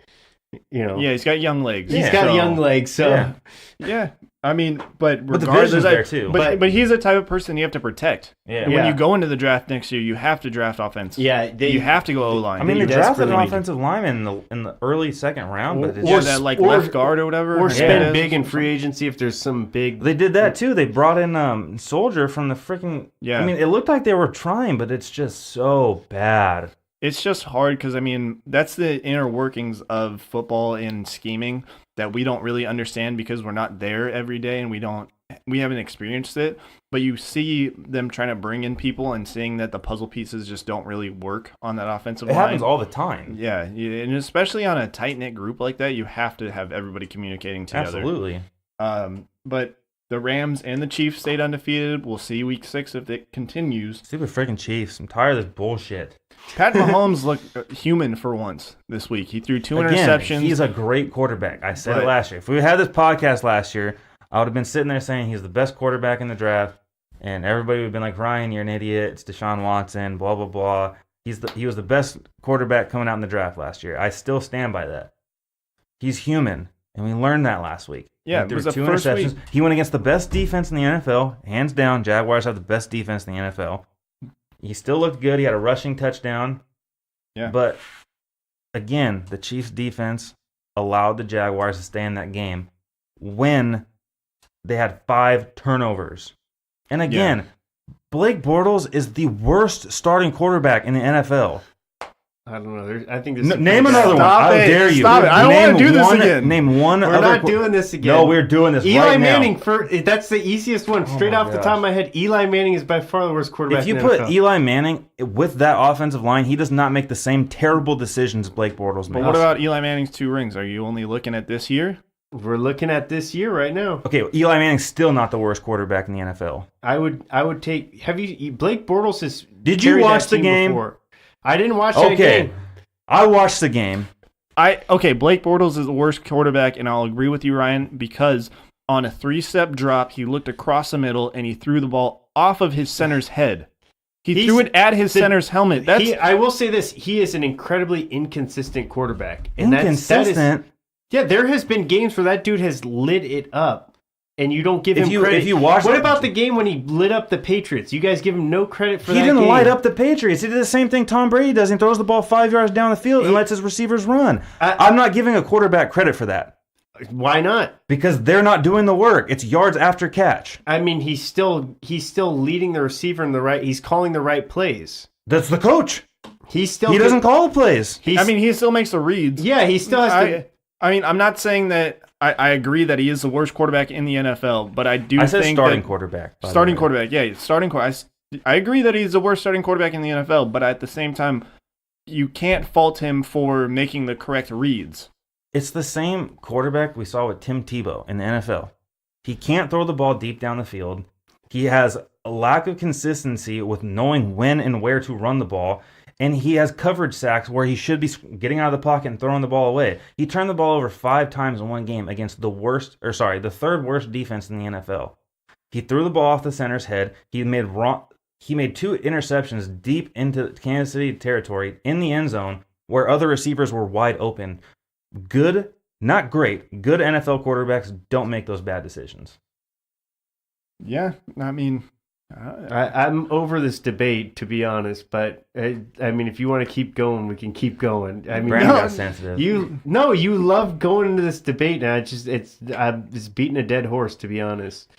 Yeah, he's got young legs. He's got young legs, so yeah. I mean, but the vision's there too. But he's the type of person you have to protect. Yeah. And when you go into the draft next year, you have to draft offense. Yeah, you have to go O-line. I mean, they drafted an offensive lineman in the early second round, but left guard or whatever, or spend big in free agency if there's some big. They did that too. They brought in Soldier from the freaking. Yeah. I mean, it looked like they were trying, but it's just so bad. It's just hard because, that's the inner workings of football and scheming that we don't really understand because we're not there every day and we haven't experienced it. But you see them trying to bring in people and seeing that the puzzle pieces just don't really work on that offensive line. It happens all the time. Yeah, and especially on a tight-knit group like that, you have to have everybody communicating together. Absolutely. But the Rams and the Chiefs stayed undefeated. We'll see week 6 if it continues. Stupid freaking Chiefs. I'm tired of this bullshit. Pat Mahomes looked human for once this week. He threw 2 interceptions. He's a great quarterback. I said it last year. If we had this podcast last year, I would have been sitting there saying he's the best quarterback in the draft, and everybody would have been like, Ryan, you're an idiot. It's Deshaun Watson, blah, blah, blah. He was the best quarterback coming out in the draft last year. I still stand by that. He's human, and we learned that last week. Yeah, he threw 2 interceptions. He went against the best defense in the NFL. Hands down, Jaguars have the best defense in the NFL. He still looked good. He had a rushing touchdown. Yeah. But, again, the Chiefs' defense allowed the Jaguars to stay in that game when they had 5 turnovers. And, again, Blake Bortles is the worst starting quarterback in the NFL. I don't know. I think this. Name another one. How dare you? Stop it! I don't want to do this again. Name one. We're not doing this again. No, we're doing this Eli right Manning. That's the easiest one. Straight off the top of my head, Eli Manning is by far the worst quarterback. If you put Eli Manning with that offensive line, he does not make the same terrible decisions Blake Bortles makes. But what about Eli Manning's 2 rings? Are you only looking at this year? We're looking at this year right now. Okay, Eli Manning's still not the worst quarterback in the NFL. I would take. Have you Blake Bortles is? Did you watch the game? Before. I didn't watch that game. I watched the game. Blake Bortles is the worst quarterback, and I'll agree with you, Ryan, because on a 3-step drop, he looked across the middle, and he threw the ball off of his center's head. He threw it at his center's helmet. I will say this. He is an incredibly inconsistent quarterback. And inconsistent? There has been games where that dude has lit it up. And you don't give him credit. What about the game when he lit up the Patriots? You guys give him no credit for that game. He didn't light up the Patriots. He did the same thing Tom Brady does. He throws the ball 5 yards down the field and lets his receivers run. I'm not giving a quarterback credit for that. Why not? Because they're not doing the work. It's yards after catch. He's still leading the receiver in the right. He's calling the right plays. That's the coach. He doesn't call the plays. He still makes the reads. Yeah, he still has to. I'm not saying that. I agree that he is the worst quarterback in the NFL, but I said starting quarterback. Starting quarterback, yeah, starting quarterback. I agree that he's the worst starting quarterback in the NFL, but at the same time, you can't fault him for making the correct reads. It's the same quarterback we saw with Tim Tebow in the NFL. He can't throw the ball deep down the field. He has a lack of consistency with knowing when and where to run the ball. And he has coverage sacks where he should be getting out of the pocket and throwing the ball away. He turned the ball over 5 times in one game against the third worst defense in the NFL. He threw the ball off the center's head. He made 2 interceptions deep into Kansas City territory in the end zone where other receivers were wide open. Good, not great, good NFL quarterbacks don't make those bad decisions. Yeah, I mean... I'm over this debate, to be honest, but I mean, if you want to keep going, we can keep going. I mean, Brandon got sensitive. You love going into this debate now. I'm just beating a dead horse, to be honest.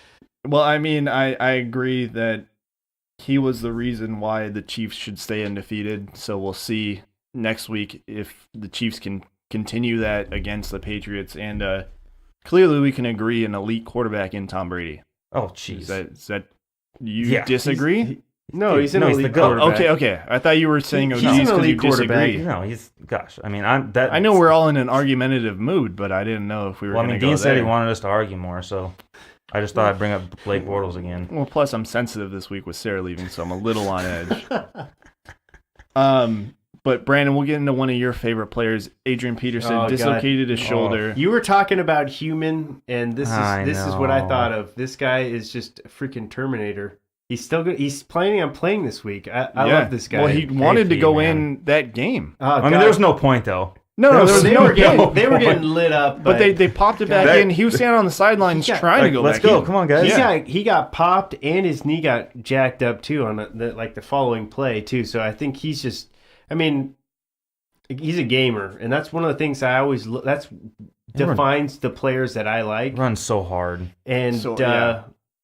Well, I mean, I agree that he was the reason why the Chiefs should stay undefeated. So we'll see next week if the Chiefs can continue that against the Patriots. And clearly, we can agree an elite quarterback in Tom Brady. Oh, jeez. Is that you disagree? He's an elite quarterback. Okay. I thought you were saying he's an elite quarterback. No, I know we're all in an argumentative mood, but I didn't know if we were going to go there. Dean said he wanted us to argue more, so I just thought I'd bring up Blake Bortles again. Well, plus I'm sensitive this week with Sarah leaving, so I'm a little on edge. But Brandon, we'll get into one of your favorite players, Adrian Peterson, dislocated his shoulder. You were talking about human, and this is what I thought of. This guy is just a freaking Terminator. He's still good. He's planning on playing this week. I love this guy. Well, he wanted to go in that game. I mean, there was no point though. No, they were getting lit up, but they popped it back in. He was standing on the sidelines trying to go let's back go. in. Come on, guys. He got popped, and his knee got jacked up too on the following play too. So I think he's just. I mean, he's a gamer, and that's one of the things I always look. That's defines the players that I like. Runs so hard, and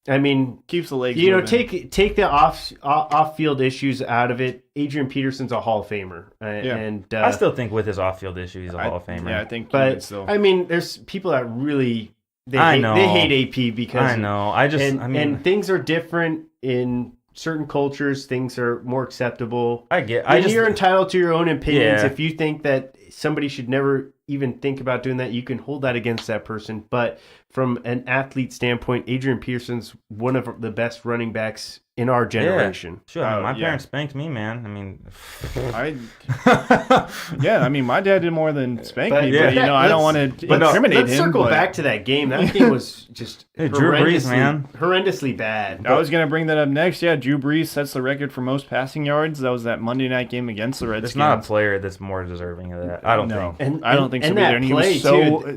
I mean, keeps the legs. Take the off field issues out of it. Adrian Peterson's a Hall of Famer, and I still think with his off field issue, he's a Hall of Famer. Yeah, I think. But I mean, there's people that really they hate AP because I know. And things are different in certain cultures. Things are more acceptable. You're entitled to your own opinions. Yeah. If you think that somebody should never even think about doing that, you can hold that against that person. But from an athlete standpoint, Adrian Peterson's one of the best running backs in our generation. Yeah. Sure. My parents spanked me, man. I mean, I mean, my dad did more than spank me, but I don't want to incriminate him. Let's circle back to that game. That game was just Drew Brees, man. Horrendously bad. I was going to bring that up next. Yeah, Drew Brees sets the record for most passing yards. That was that Monday night game against the Redskins. There's not a player that's more deserving of that. I don't think. I don't think so either. And he was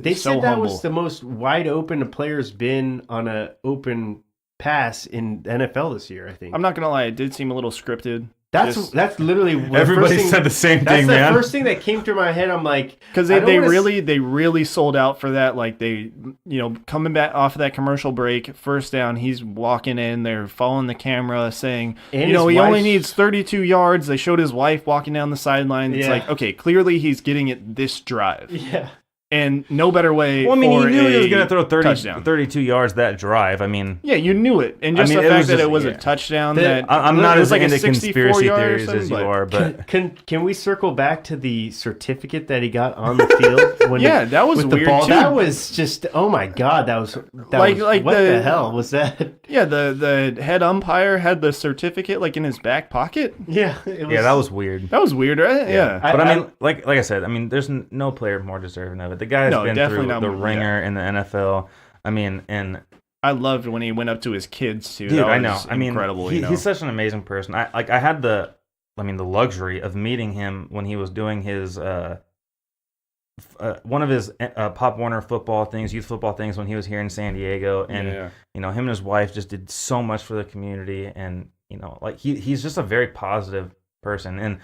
they said that was the most wide open a player's been on an open pass in the NFL this year, I think. I'm not going to lie. It did seem a little scripted. That's literally everybody said the same thing, man. That's the first thing that came through my head. I'm like, because they really sold out for that. Like they, coming back off of that commercial break, first down, he's walking in. They're following the camera, saying, he only needs 32 yards. They showed his wife walking down the sideline. It's like, okay, clearly he's getting it this drive. Yeah. And no better way. Well, I mean, you knew he was going to throw 32 yards that drive. I mean, yeah, you knew it, and just the fact that it was a touchdown. I'm not as into conspiracy theories as you are, but can we circle back to the certificate that he got on the field? That was weird too. That was just, oh my god, that was what the hell was that? Yeah, the head umpire had the certificate in his back pocket. Yeah, that was weird. That was weird, right? Yeah. But I mean, like I said, I mean, there's no player more deserving of it. The guy's been through the ringer in the NFL. I mean, and I loved when he went up to his kids too. Dude, I know. Incredible. He's such an amazing person. I had the luxury of meeting him when he was doing his one of his Pop Warner football things, youth football things when he was here in San Diego, and him and his wife just did so much for the community, and he's just a very positive person, and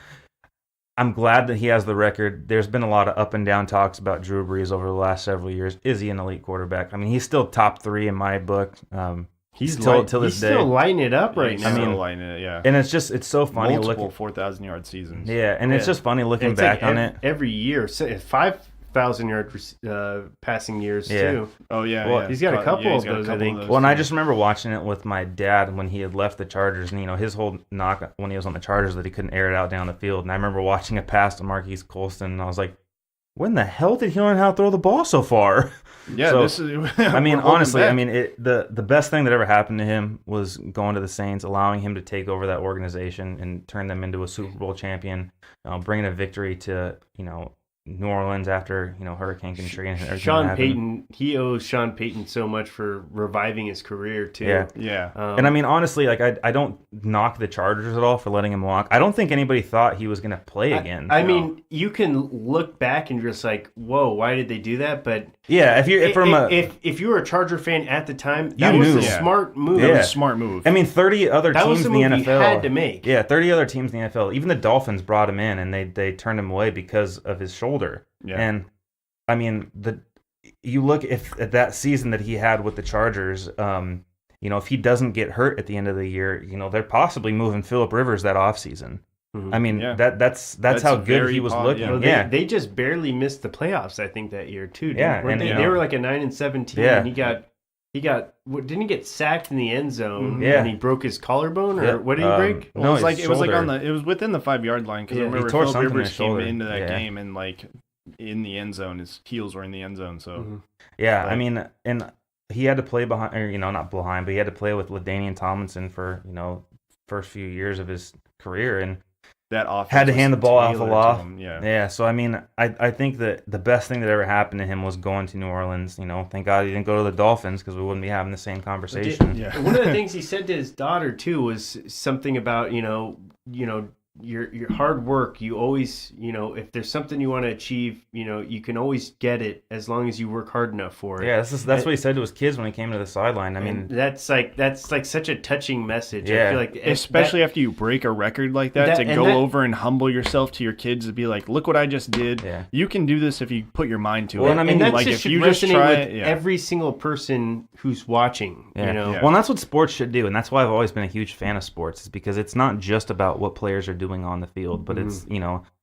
I'm glad that he has the record. There's been a lot of up and down talks about Drew Brees over the last several years. Is he an elite quarterback? I mean, he's still top 3 in my book. He's till this day. He's still lighting it up right now. And it's so funny multiple 4,000-yard seasons. Yeah, and it's just funny looking back on it every year. 5 1,000-yard passing years too. Oh yeah, well, he's got a couple of those, I think. Well, and I just remember watching it with my dad when he had left the Chargers, and his whole knock when he was on the Chargers that he couldn't air it out down the field. And I remember watching a pass to Marquise Colston, and I was like, when the hell did he learn how to throw the ball so far? Yeah, so, this is. I mean, honestly, the best thing that ever happened to him was going to the Saints, allowing him to take over that organization and turn them into a Super Bowl champion, bringing a victory to New Orleans after Hurricane Katrina and everything. Sean Payton, he owes Sean Payton so much for reviving his career too. Yeah. And I mean, honestly, like I don't knock the Chargers at all for letting him walk. I don't think anybody thought he was going to play again. I mean, you can look back and you're just like, whoa, why did they do that? But yeah, if you were a Charger fan at the time, that was a smart move. That was a smart move. I mean, 30 other teams in the NFL had to make. Yeah, 30 other teams in the NFL. Even the Dolphins brought him in, and they turned him away because of his shoulder. Yeah. And I mean, you look at that season that he had with the Chargers. If he doesn't get hurt at the end of the year, they're possibly moving Phillip Rivers that offseason. Mm-hmm. I mean, that's how good he was looking. They just barely missed the playoffs, I think, that year too. They were like a 9-7 team, and he got didn't he get sacked in the end zone? Yeah, and he broke his collarbone, or what did he break? Well, it was within the 5-yard line, because I remember Phillip Rivers came into that game and in the end zone, his heels were in the end zone. So I mean, and he had to play behind, or not behind, but he had to play with LaDainian Tomlinson for first few years of his career, and that offense had to hand the ball awful off. Yeah. So I mean, I think that the best thing that ever happened to him was going to New Orleans. Thank God he didn't go to the Dolphins, because we wouldn't be having the same conversation. One of the things he said to his daughter too was something about your hard work. You always, if there's something you want to achieve, you can always get it as long as you work hard enough for it. Yeah, that's what he said to his kids when he came to the sideline. I mean, that's like such a touching message. Yeah. I feel like especially after you break a record like that, to go over and humble yourself to your kids, to be like, look what I just did. Yeah. You can do this if you put your mind to it. And I mean, that's if you just try with every single person who's watching. Well, and that's what sports should do, and that's why I've always been a huge fan of sports, is because it's not just about what players are doing on the field, but it's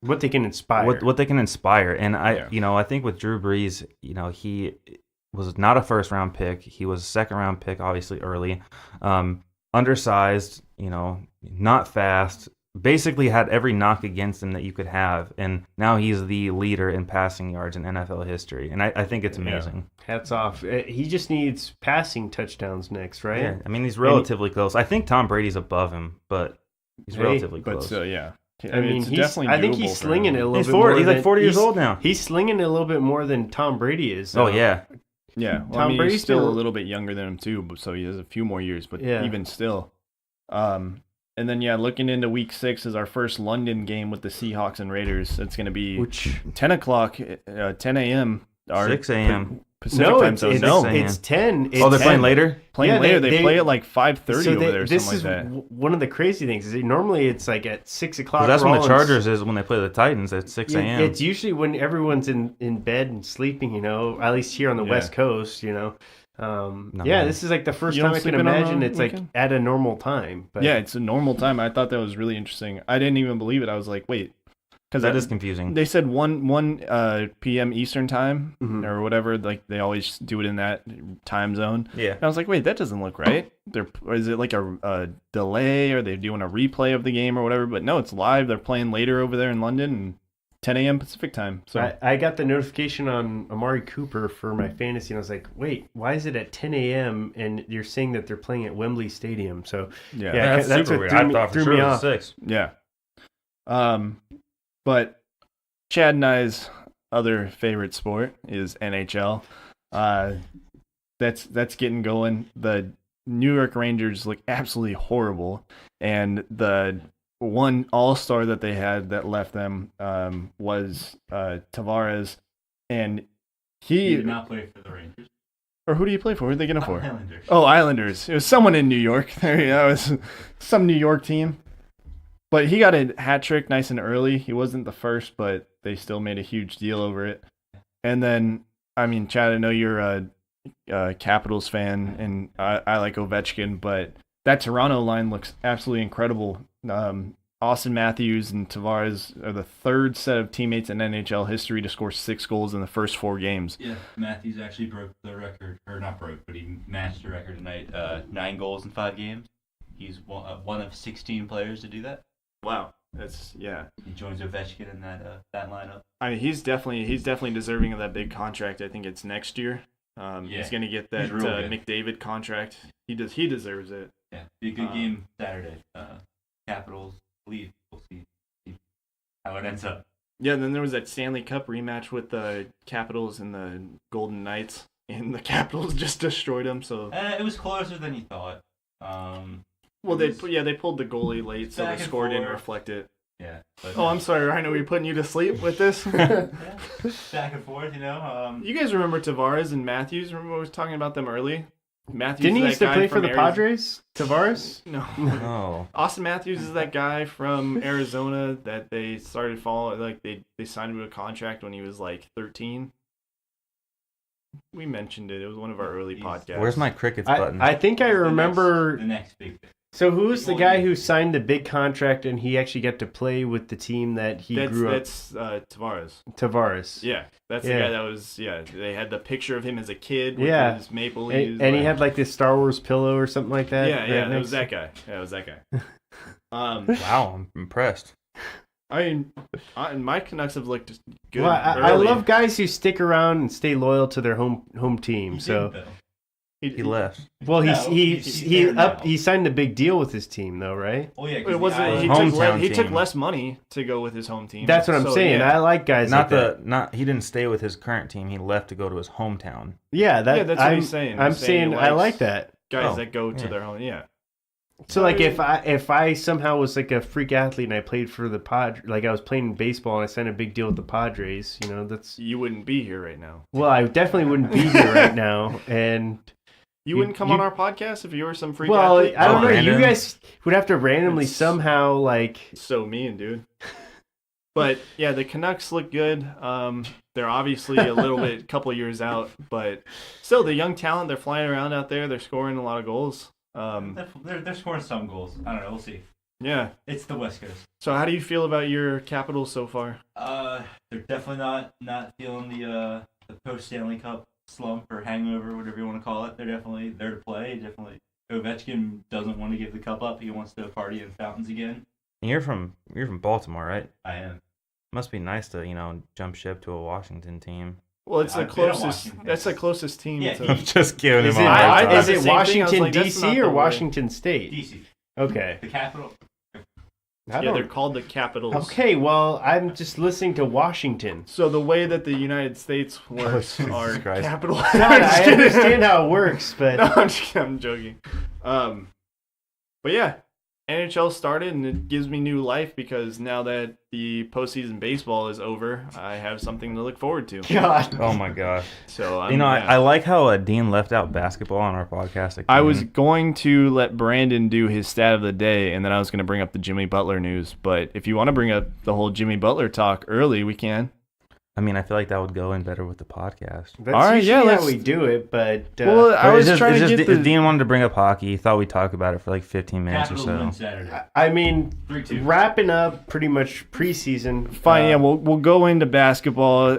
what they can inspire. What they can inspire. And I think with Drew Brees, he was not a first round pick. He was a second round pick, obviously early, undersized, not fast. Basically had every knock against him that you could have, and now he's the leader in passing yards in NFL history, and I think it's amazing. Hats off. He just needs passing touchdowns next, right? Yeah, I mean, he's relatively close. I think Tom Brady's above him, but he's relatively close. But yeah. I mean, I think he's slinging it a little bit 40, more. He's like 40 years old now. He's slinging it a little bit more than Tom Brady is. Oh, yeah. Yeah. Well, Tom Brady's still a little bit younger than him, too, so he has a few more years, but even still. And then, looking into Week 6 is our first London game with the Seahawks and Raiders. It's going to be 10 o'clock, 10 a.m. 6 a.m. Pacific time zone. It's 10. They're playing later? Later. They play at like 5:30 over there, this something like that. This is one of the crazy things. Is normally it's like at 6 o'clock. That's when the Chargers is when they play the Titans at 6 a.m. It's usually when everyone's in bed and sleeping, at least here on the West Coast, this is like the first time I can imagine it's like at a normal time. But yeah, it's a normal time. I thought that was really interesting. I didn't even believe it. I was like, wait. Because that is confusing. They said 1 p.m. Eastern time or whatever. Like they always do it in that time zone. Yeah. And I was like, wait, that doesn't look right. Is it like a delay? Are they doing a replay of the game or whatever? But no, it's live. They're playing later over there in London, and 10 a.m. Pacific time. So I got the notification on Amari Cooper for my fantasy, and I was like, wait, why is it at 10 a.m. and you're saying that they're playing at Wembley Stadium? So that's super weird. I thought for sure it was 6. Yeah. But Chad and I's other favorite sport is NHL. That's getting going. The New York Rangers look absolutely horrible, and the one all-star that they had that left them was Tavares, and he did not play for the Rangers. Or who do you play for? Who are they going for? Islanders. Oh, Islanders. It was someone in New York. That was some New York team. But he got a hat trick nice and early. He wasn't the first, but they still made a huge deal over it. And then, I mean, Chad, I know you're a Capitals fan, and I like Ovechkin, but that Toronto line looks absolutely incredible. Austin Matthews and Tavares are the third set of teammates in NHL history to score 6 goals in the first 4 games. Yeah, Matthews actually broke the record, or not broke, but he matched the record tonight. 9 goals in 5 games. He's one of 16 players to do that. Wow, that's He joins Ovechkin in that lineup. I mean, he's definitely deserving of that big contract. I think it's next year. He's gonna get that McDavid contract. He deserves it. Yeah, be a good game Saturday. Capitals lead. We'll see how it ends up. Yeah, then there was that Stanley Cup rematch with the Capitals and the Golden Knights, and the Capitals just destroyed them. So it was closer than you thought. They pulled the goalie late, so the score didn't reflect it. Yeah. I'm sorry, Ryan. Are we putting you to sleep with this? Back and forth, You guys remember Tavares and Matthews? Remember we were talking about them early? Matthews didn't he used to play for the Padres? Tavares? No. Austin Matthews is that guy from Arizona that they started following. Like they signed him to a contract when he was like 13. We mentioned it. It was one of our early podcasts. Where's my crickets button? I think I remember. The next big thing. So who's the guy who signed the big contract and he actually got to play with the team that he grew up? That's Tavares. Tavares. Yeah, that's the guy that was. Yeah, they had the picture of him as a kid with his Maple Leafs. And he had like this Star Wars pillow or something like that. Yeah, it was that guy. Yeah, it was that guy. Wow, I'm impressed. I mean, my Canucks have looked good. Well, I love guys who stick around and stay loyal to their home team. He left. Well, he signed a big deal with his team, though, right? Oh yeah, it wasn't. He took less money to go with his home team. That's what I'm saying. Yeah. I like guys. He didn't stay with his current team. He left to go to his hometown. Yeah, that's what he's saying. I'm saying I like that. Guys that go to their home. Yeah. So like if I somehow was like a freak athlete and I played for the Padres, like I was playing baseball and I signed a big deal with the Padres, you wouldn't be here right now. Well, I definitely wouldn't be here right now, and you wouldn't come on our podcast if you were some freak athlete. I don't know. You guys would have to randomly somehow like so mean, dude. But yeah, the Canucks look good. They're obviously a couple years out, but still the young talent. They're flying around out there. They're scoring a lot of goals. They're scoring some goals. I don't know. We'll see. Yeah, it's the West Coast. So how do you feel about your Capitals so far? They're definitely not feeling the post Stanley Cup slump or hangover, whatever you want to call it. They're definitely there to play. Definitely, Ovechkin doesn't want to give the cup up. He wants to party in fountains again. And you're from Baltimore, right? I am. Must be nice to jump ship to a Washington team. Well, it's the closest. That's the closest team. Yeah, I'm just kidding. Is it Washington D.C. or Washington State? D.C. Okay. The capital. They're called the Capitals. Okay, well, I'm just listening to Washington. So the way that the United States works are capital. I understand how it works, but no, I'm joking. But yeah. NHL started, and it gives me new life because now that the postseason baseball is over, I have something to look forward to. God. Oh, my gosh. So I like how Dean left out basketball on our podcast. Again. I was going to let Brandon do his stat of the day, and then I was going to bring up the Jimmy Butler news. But if you want to bring up the whole Jimmy Butler talk early, we can. I mean, I feel like that would go in better with the podcast. That's all right, how we do it, but... I was trying to get if Dean wanted to bring up hockey, he thought we'd talk about it for like 15 minutes Capitals or so. win Saturday. I mean, 3-2. Wrapping up pretty much preseason. Fine, we'll go into basketball.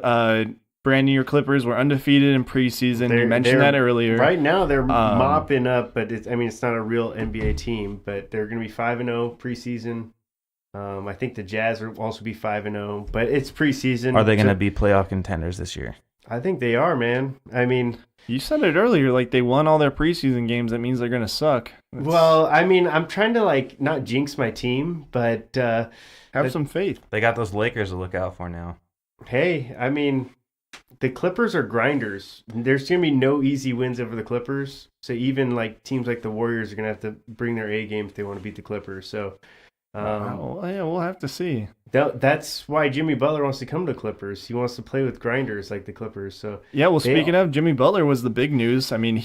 Brandon, your Clippers were undefeated in preseason. You mentioned that earlier. Right now, they're mopping up, but it's not a real NBA team, but they're going to be 5-0 preseason. I think the Jazz will also be 5-0, but it's preseason. Are they going to be playoff contenders this year? I think they are, man. I mean, you said it earlier, like they won all their preseason games. That means they're going to suck. Well, I mean, I'm trying to not jinx my team, but have some faith. They got those Lakers to look out for now. Hey, I mean, the Clippers are grinders. There's going to be no easy wins over the Clippers. So even teams like the Warriors are going to have to bring their A game if they want to beat the Clippers. So. We'll have to see. That's why Jimmy Butler wants to come to Clippers. He wants to play with grinders like the Clippers. So yeah, well, speaking of, Jimmy Butler was the big news. I mean,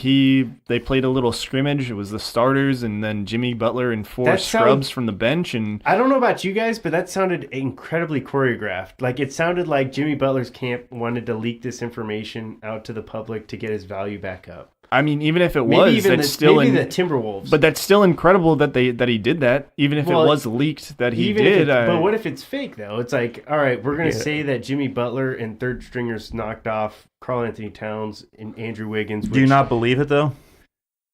they played a little scrimmage. It was the starters, and then Jimmy Butler and four scrubs from the bench. And I don't know about you guys, but that sounded incredibly choreographed. It sounded like Jimmy Butler's camp wanted to leak this information out to the public to get his value back up. I mean, even if it was, that's still maybe the Timberwolves. But that's still incredible that he did that. Even if it was leaked that he did. But what if it's fake though? It's like, all right, we're gonna say that Jimmy Butler and third stringers knocked off Karl Anthony Towns and Andrew Wiggins. Do you not believe it though?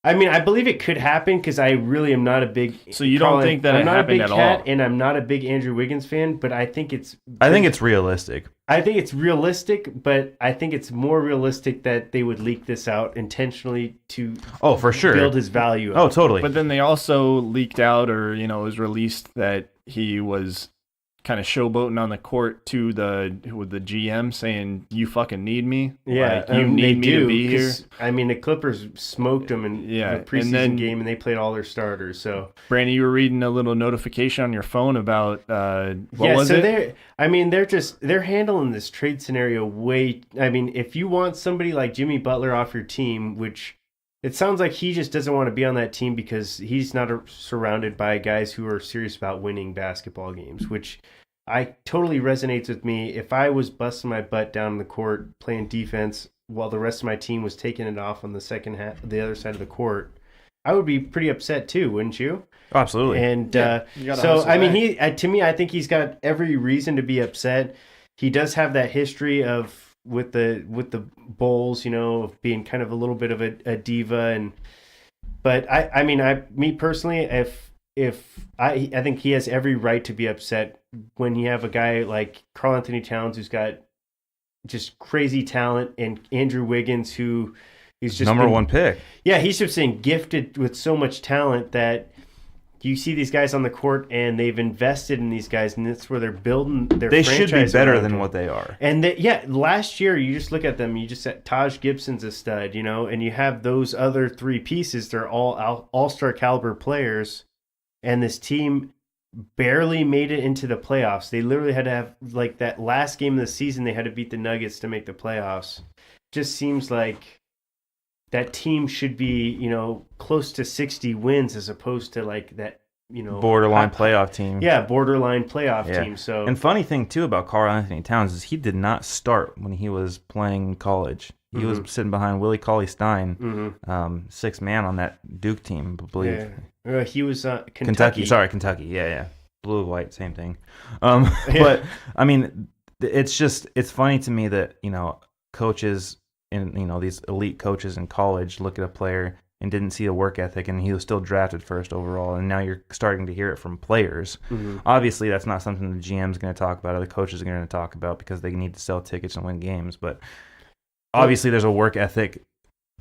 I mean, I believe it could happen because I really am not a big. So you don't think that it happened at all? And I'm not a big Andrew Wiggins fan, but I think it's. I think it's realistic. I think it's realistic, but I think it's more realistic that they would leak this out intentionally to. Oh, for sure. Build his value up. Oh, totally. But then they also leaked out, or it was released that he was kind of showboating on the court to the GM saying, "You fucking need me. Yeah, you need me to be here." I mean, the Clippers smoked them in the preseason game, and they played all their starters. So, Brandon, you were reading a little notification on your phone about what was it? They're handling this trade scenario way. I mean, if you want somebody like Jimmy Butler off your team, which it sounds like he just doesn't want to be on that team because he's not surrounded by guys who are serious about winning basketball games, which I totally resonates with me. If I was busting my butt down the court playing defense while the rest of my team was taking it off on the second half, the other side of the court, I would be pretty upset too, wouldn't you? Oh, absolutely. And so, I mean, to me, I think he's got every reason to be upset. He does have that history of with the Bulls, of being kind of a little bit of a diva, but me personally, I think he has every right to be upset when you have a guy like Karl Anthony Towns who's got just crazy talent, and Andrew Wiggins who he's just number one pick. Yeah, he's just been gifted with so much talent that you see these guys on the court and they've invested in these guys, and that's where they're building their franchise. They should be better than what they are. And last year you just look at them, you just said Taj Gibson's a stud, and you have those other three pieces. They're all all-star caliber players, and this team barely made it into the playoffs. They literally had to have, like, that last game of the season, they had to beat the Nuggets to make the playoffs. Just seems like that team should be, close to 60 wins as opposed to like that, borderline playoff team. Yeah, borderline playoff team. So, and funny thing too about Karl Anthony Towns is he did not start when he was playing college. He was sitting behind Willie Cauley-Stein, sixth man on that Duke team, I believe. Yeah. He was Kentucky. Sorry, Kentucky. Yeah. Blue, white, same thing. But I mean, it's funny to me that coaches and these elite coaches in college look at a player and didn't see a work ethic, and he was still drafted first overall, and now you're starting to hear it from players. Obviously that's not something the GM's going to talk about or the coaches are going to talk about because they need to sell tickets and win games, but obviously there's a work ethic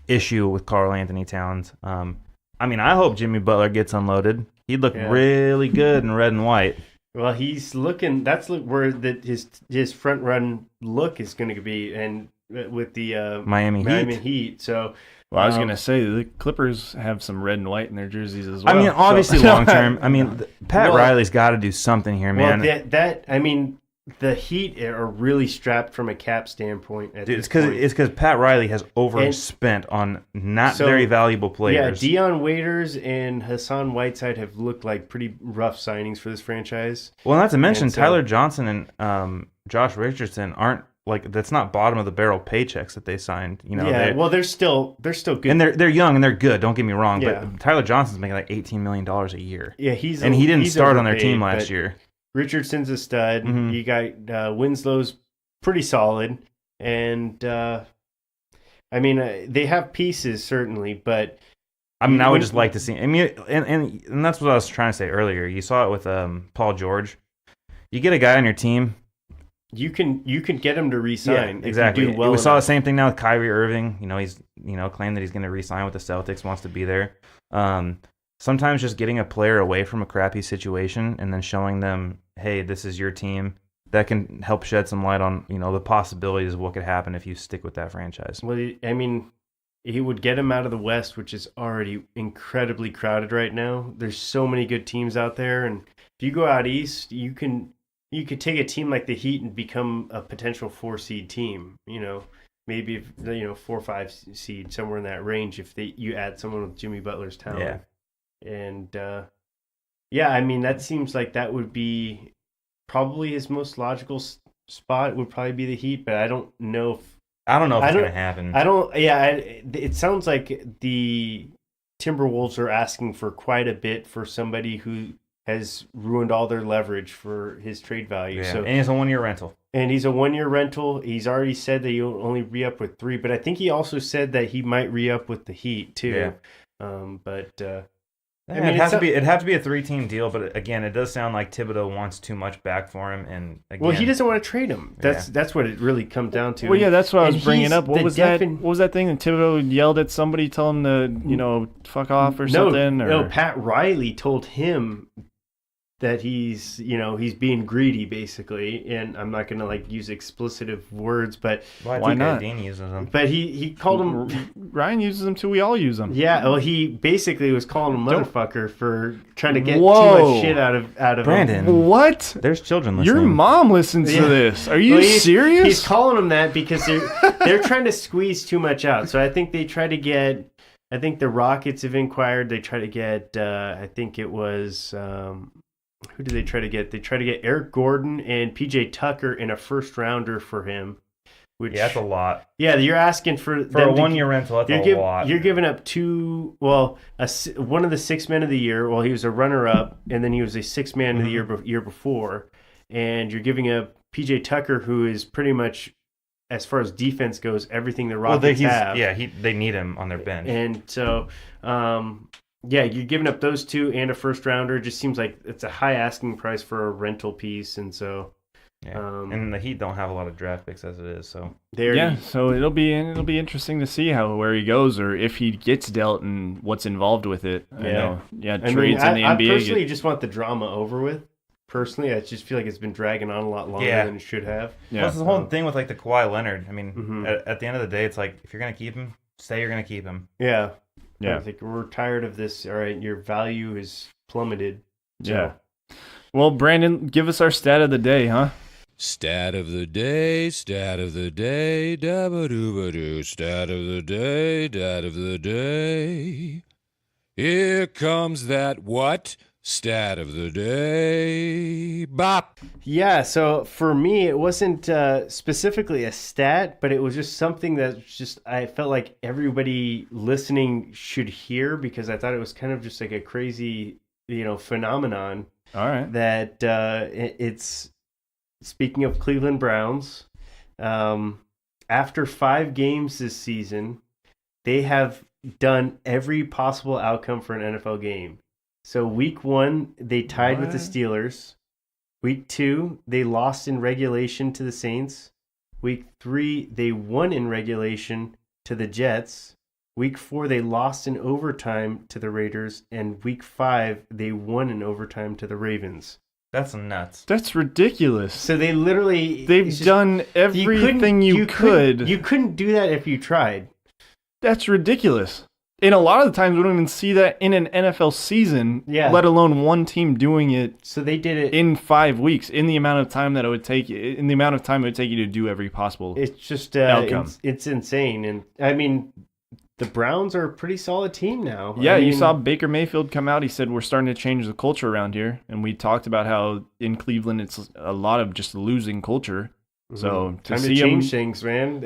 issue with Karl Anthony Towns. I hope Jimmy Butler gets unloaded. He'd look really good in red and white. Well, he's looking. That's where his front run look is going to be, and with the Miami Heat. So, I was going to say the Clippers have some red and white in their jerseys as well. I mean, obviously long term. Pat Riley's got to do something here, man. Well, the Heat are really strapped from a cap standpoint. It's because Pat Riley has overspent on very valuable players. Yeah, Deion Waiters and Hassan Whiteside have looked like pretty rough signings for this franchise. Well, not to mention Tyler Johnson and Josh Richardson aren't that's not bottom of the barrel paychecks that they signed. They're still good, and they're young and they're good. Don't get me wrong, but Tyler Johnson's making like $18 million a year. Yeah, he didn't start on their team last year. Richardson's a stud. You got Winslow's pretty solid, and they have pieces certainly, but I would just like to see. And that's what I was trying to say earlier. You saw it with Paul George. You get a guy on your team. You can get him to re-sign. Yeah, exactly. If you do well we saw the same thing now with Kyrie Irving. He's claimed that he's going to re-sign with the Celtics, wants to be there. Sometimes just getting a player away from a crappy situation and then showing them, hey, this is your team, that can help shed some light on the possibilities of what could happen if you stick with that franchise. Well, he would get him out of the West, which is already incredibly crowded right now. There's so many good teams out there, and if you go out east, you could take a team like the Heat and become a potential 4-seed team. Maybe 4 or 5 seed, somewhere in that range. If you add someone with Jimmy Butler's talent, and that seems like that would be probably his most logical spot. Would probably be the Heat, but I don't know if I don't know if it's going to happen. It sounds like the Timberwolves are asking for quite a bit for somebody who has ruined all their leverage for his trade value. Yeah, so, and he's a 1-year rental. And he's a 1-year rental. He's already said that he'll only re-up with 3, but I think he also said that he might re-up with the Heat too. Yeah. It'd have to be a 3-team deal, but again, it does sound like Thibodeau wants too much back for him, and again, well, he doesn't want to trade him. That's what it really comes down to. Well, yeah, that's what I was bringing up. What was that thing that Thibodeau yelled at somebody, tell him to fuck off or something? No, Pat Riley told him that he's being greedy, basically, and I'm not gonna use explicit words, but why not? Dean uses them. But he called him. Ryan uses them too. We all use them. Yeah, well, he basically was calling him motherfucker for trying to get too much shit out of Brandon. him. What? There's children listening. Your mom listens to this. Are you serious? He's calling him that because they're trying to squeeze too much out. So I think they try to get. I think the Rockets have inquired. They try to get. I think it was. Who did they try to get? They tried to get Eric Gordon and PJ Tucker in a first rounder for him. Which, that's a lot. Yeah, you're asking for a 1-year rental. That's a lot. You're giving up one of the 6 men of the year. Well, he was a runner-up, and then he was a 6 man of the year before. And you're giving up PJ Tucker, who is pretty much, as far as defense goes, everything the Rockets have. Yeah, they need him on their bench. And so. Yeah, you're giving up those 2 and a first rounder. It just seems like it's a high asking price for a rental piece, and so. Yeah. And the Heat don't have a lot of draft picks as it is, so. So it'll be interesting to see where he goes, or if he gets dealt and what's involved with it. Yeah, trades in the NBA. I personally just want the drama over with. Personally, I just feel like it's been dragging on a lot longer than it should have. Yeah, well, that's the whole thing with the Kawhi Leonard. I mean, at the end of the day, it's like if you're gonna keep him, say you're gonna keep him. Yeah. Yeah, I think we're tired of this. All right, your value is plummeted. So. Yeah. Well, Brandon, give us our stat of the day, huh? Stat of the day, stat of the day, dabba-doo-ba-doo, stat of the day, stat of the day. Here comes that what? Stat of the day. Bop. Yeah, so for me, it wasn't specifically a stat, but it was just something that I felt like everybody listening should hear because I thought it was kind of just like a crazy, phenomenon. All right. That it's, speaking of Cleveland Browns, after 5 games this season, they have done every possible outcome for an NFL game. So week 1, they tied with the Steelers. Week 2, they lost in regulation to the Saints. Week 3, they won in regulation to the Jets. Week 4, they lost in overtime to the Raiders. And week 5, they won in overtime to the Ravens. That's nuts. That's ridiculous. So they've done everything you could. You couldn't do that if you tried. That's ridiculous. And a lot of the times we don't even see that in an NFL season, let alone one team doing it. So they did it in 5 weeks, in the amount of time that it would take you, to do every possible. It's just outcome. It's insane, and I mean, the Browns are a pretty solid team now. Yeah, you saw Baker Mayfield come out. He said we're starting to change the culture around here, and we talked about how in Cleveland it's a lot of just losing culture. So time to change things, man.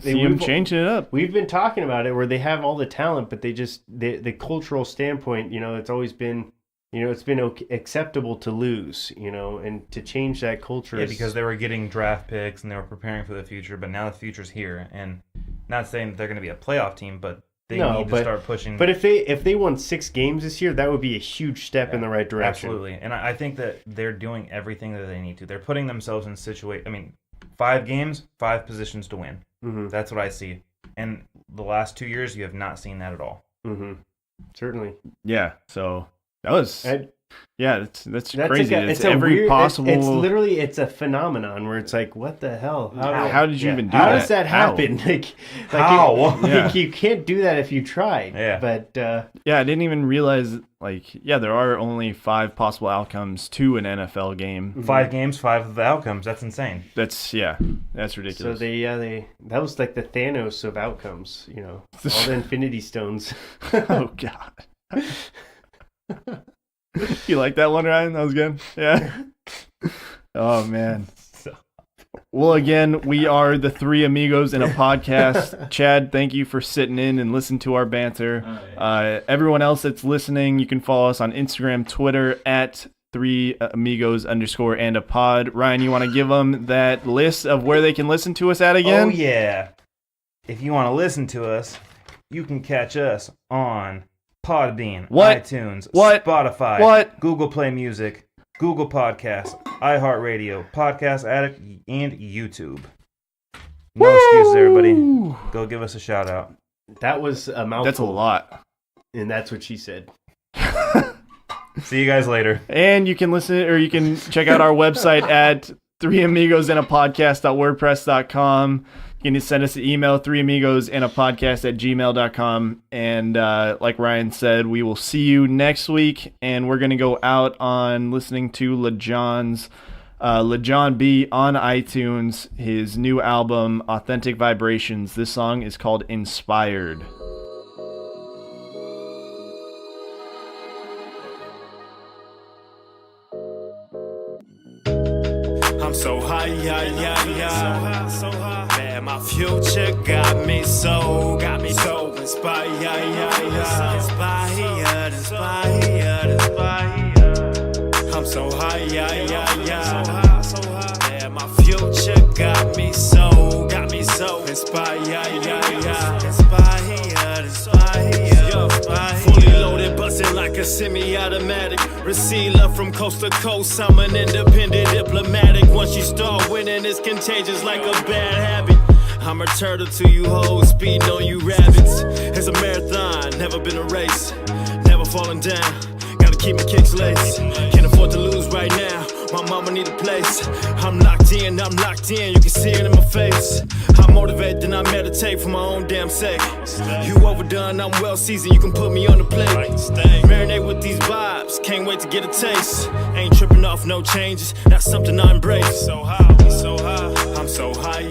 See them changing it up. We've been talking about it where they have all the talent, but they just the cultural standpoint. It's always been, it's been acceptable to lose, and to change that culture. Yeah, because they were getting draft picks and they were preparing for the future, but now the future's here. And not saying that they're going to be a playoff team, but they need to start pushing. But if they won 6 games this year, that would be a huge step in the right direction. Absolutely, and I think that they're doing everything that they need to. They're putting themselves in situation. I mean. 5 games, 5 positions to win. Mm-hmm. That's what I see. And the last 2 years, you have not seen that at all. Mm-hmm. Certainly. Yeah. So that was. That's crazy. It's possible. It's literally it's a phenomenon where it's like, what the hell? How did you even do that? How does that happen? How? You can't do that if you tried. Yeah. But I didn't even realize. There are only 5 possible outcomes to an NFL game. 5 games, 5 of the outcomes. That's insane. That's ridiculous. So that was like the Thanos of outcomes. All the Infinity Stones. Oh God. You like that one, Ryan? That was good. Yeah. Oh man. Well, again, we are the Three Amigos in a podcast. Chad, thank you for sitting in and listening to our banter. Everyone else that's listening, you can follow us on Instagram, Twitter, at 3amigos_and a pod. Ryan, you want to give them that list of where they can listen to us at again? Oh, yeah. If you want to listen to us, you can catch us on Podbean, iTunes, Spotify, Google Play Music, Google Podcasts, iHeartRadio, Podcast Addict, and YouTube. No excuses, everybody. Go give us a shout out. That was a mouthful. That's a lot. And that's what she said. See you guys later. And you can listen, or you can check out our website at 3amigosinapodcast.wordpress.com. You can send us an email, 3amigosinapodcast@gmail.com. And like Ryan said, we will see you next week. And we're going to go out on listening to LeJon B on iTunes, his new album, Authentic Vibrations. This song is called Inspired. So high, so high. Man, my future got me so inspired, I'm so high, so high. Man, my future got me so inspired. Fully loaded, busting like a semi-automatic. Receiver from coast to coast, I'm an independent diplomatic. Once you start winning, it's contagious like a bad habit. I'm a turtle to you hoes, speeding on you rabbits. It's a marathon, never been a race. Never falling down, gotta keep my kicks laced. Can't afford to lose right now, my mama need a place. I'm locked in, you can see it in my face. I'm motivated, then I meditate for my own damn sake. You overdone, I'm well seasoned, you can put me on the plate. Marinate with these vibes, can't wait to get a taste. Ain't tripping off no changes, that's something I embrace. So high, I'm so high,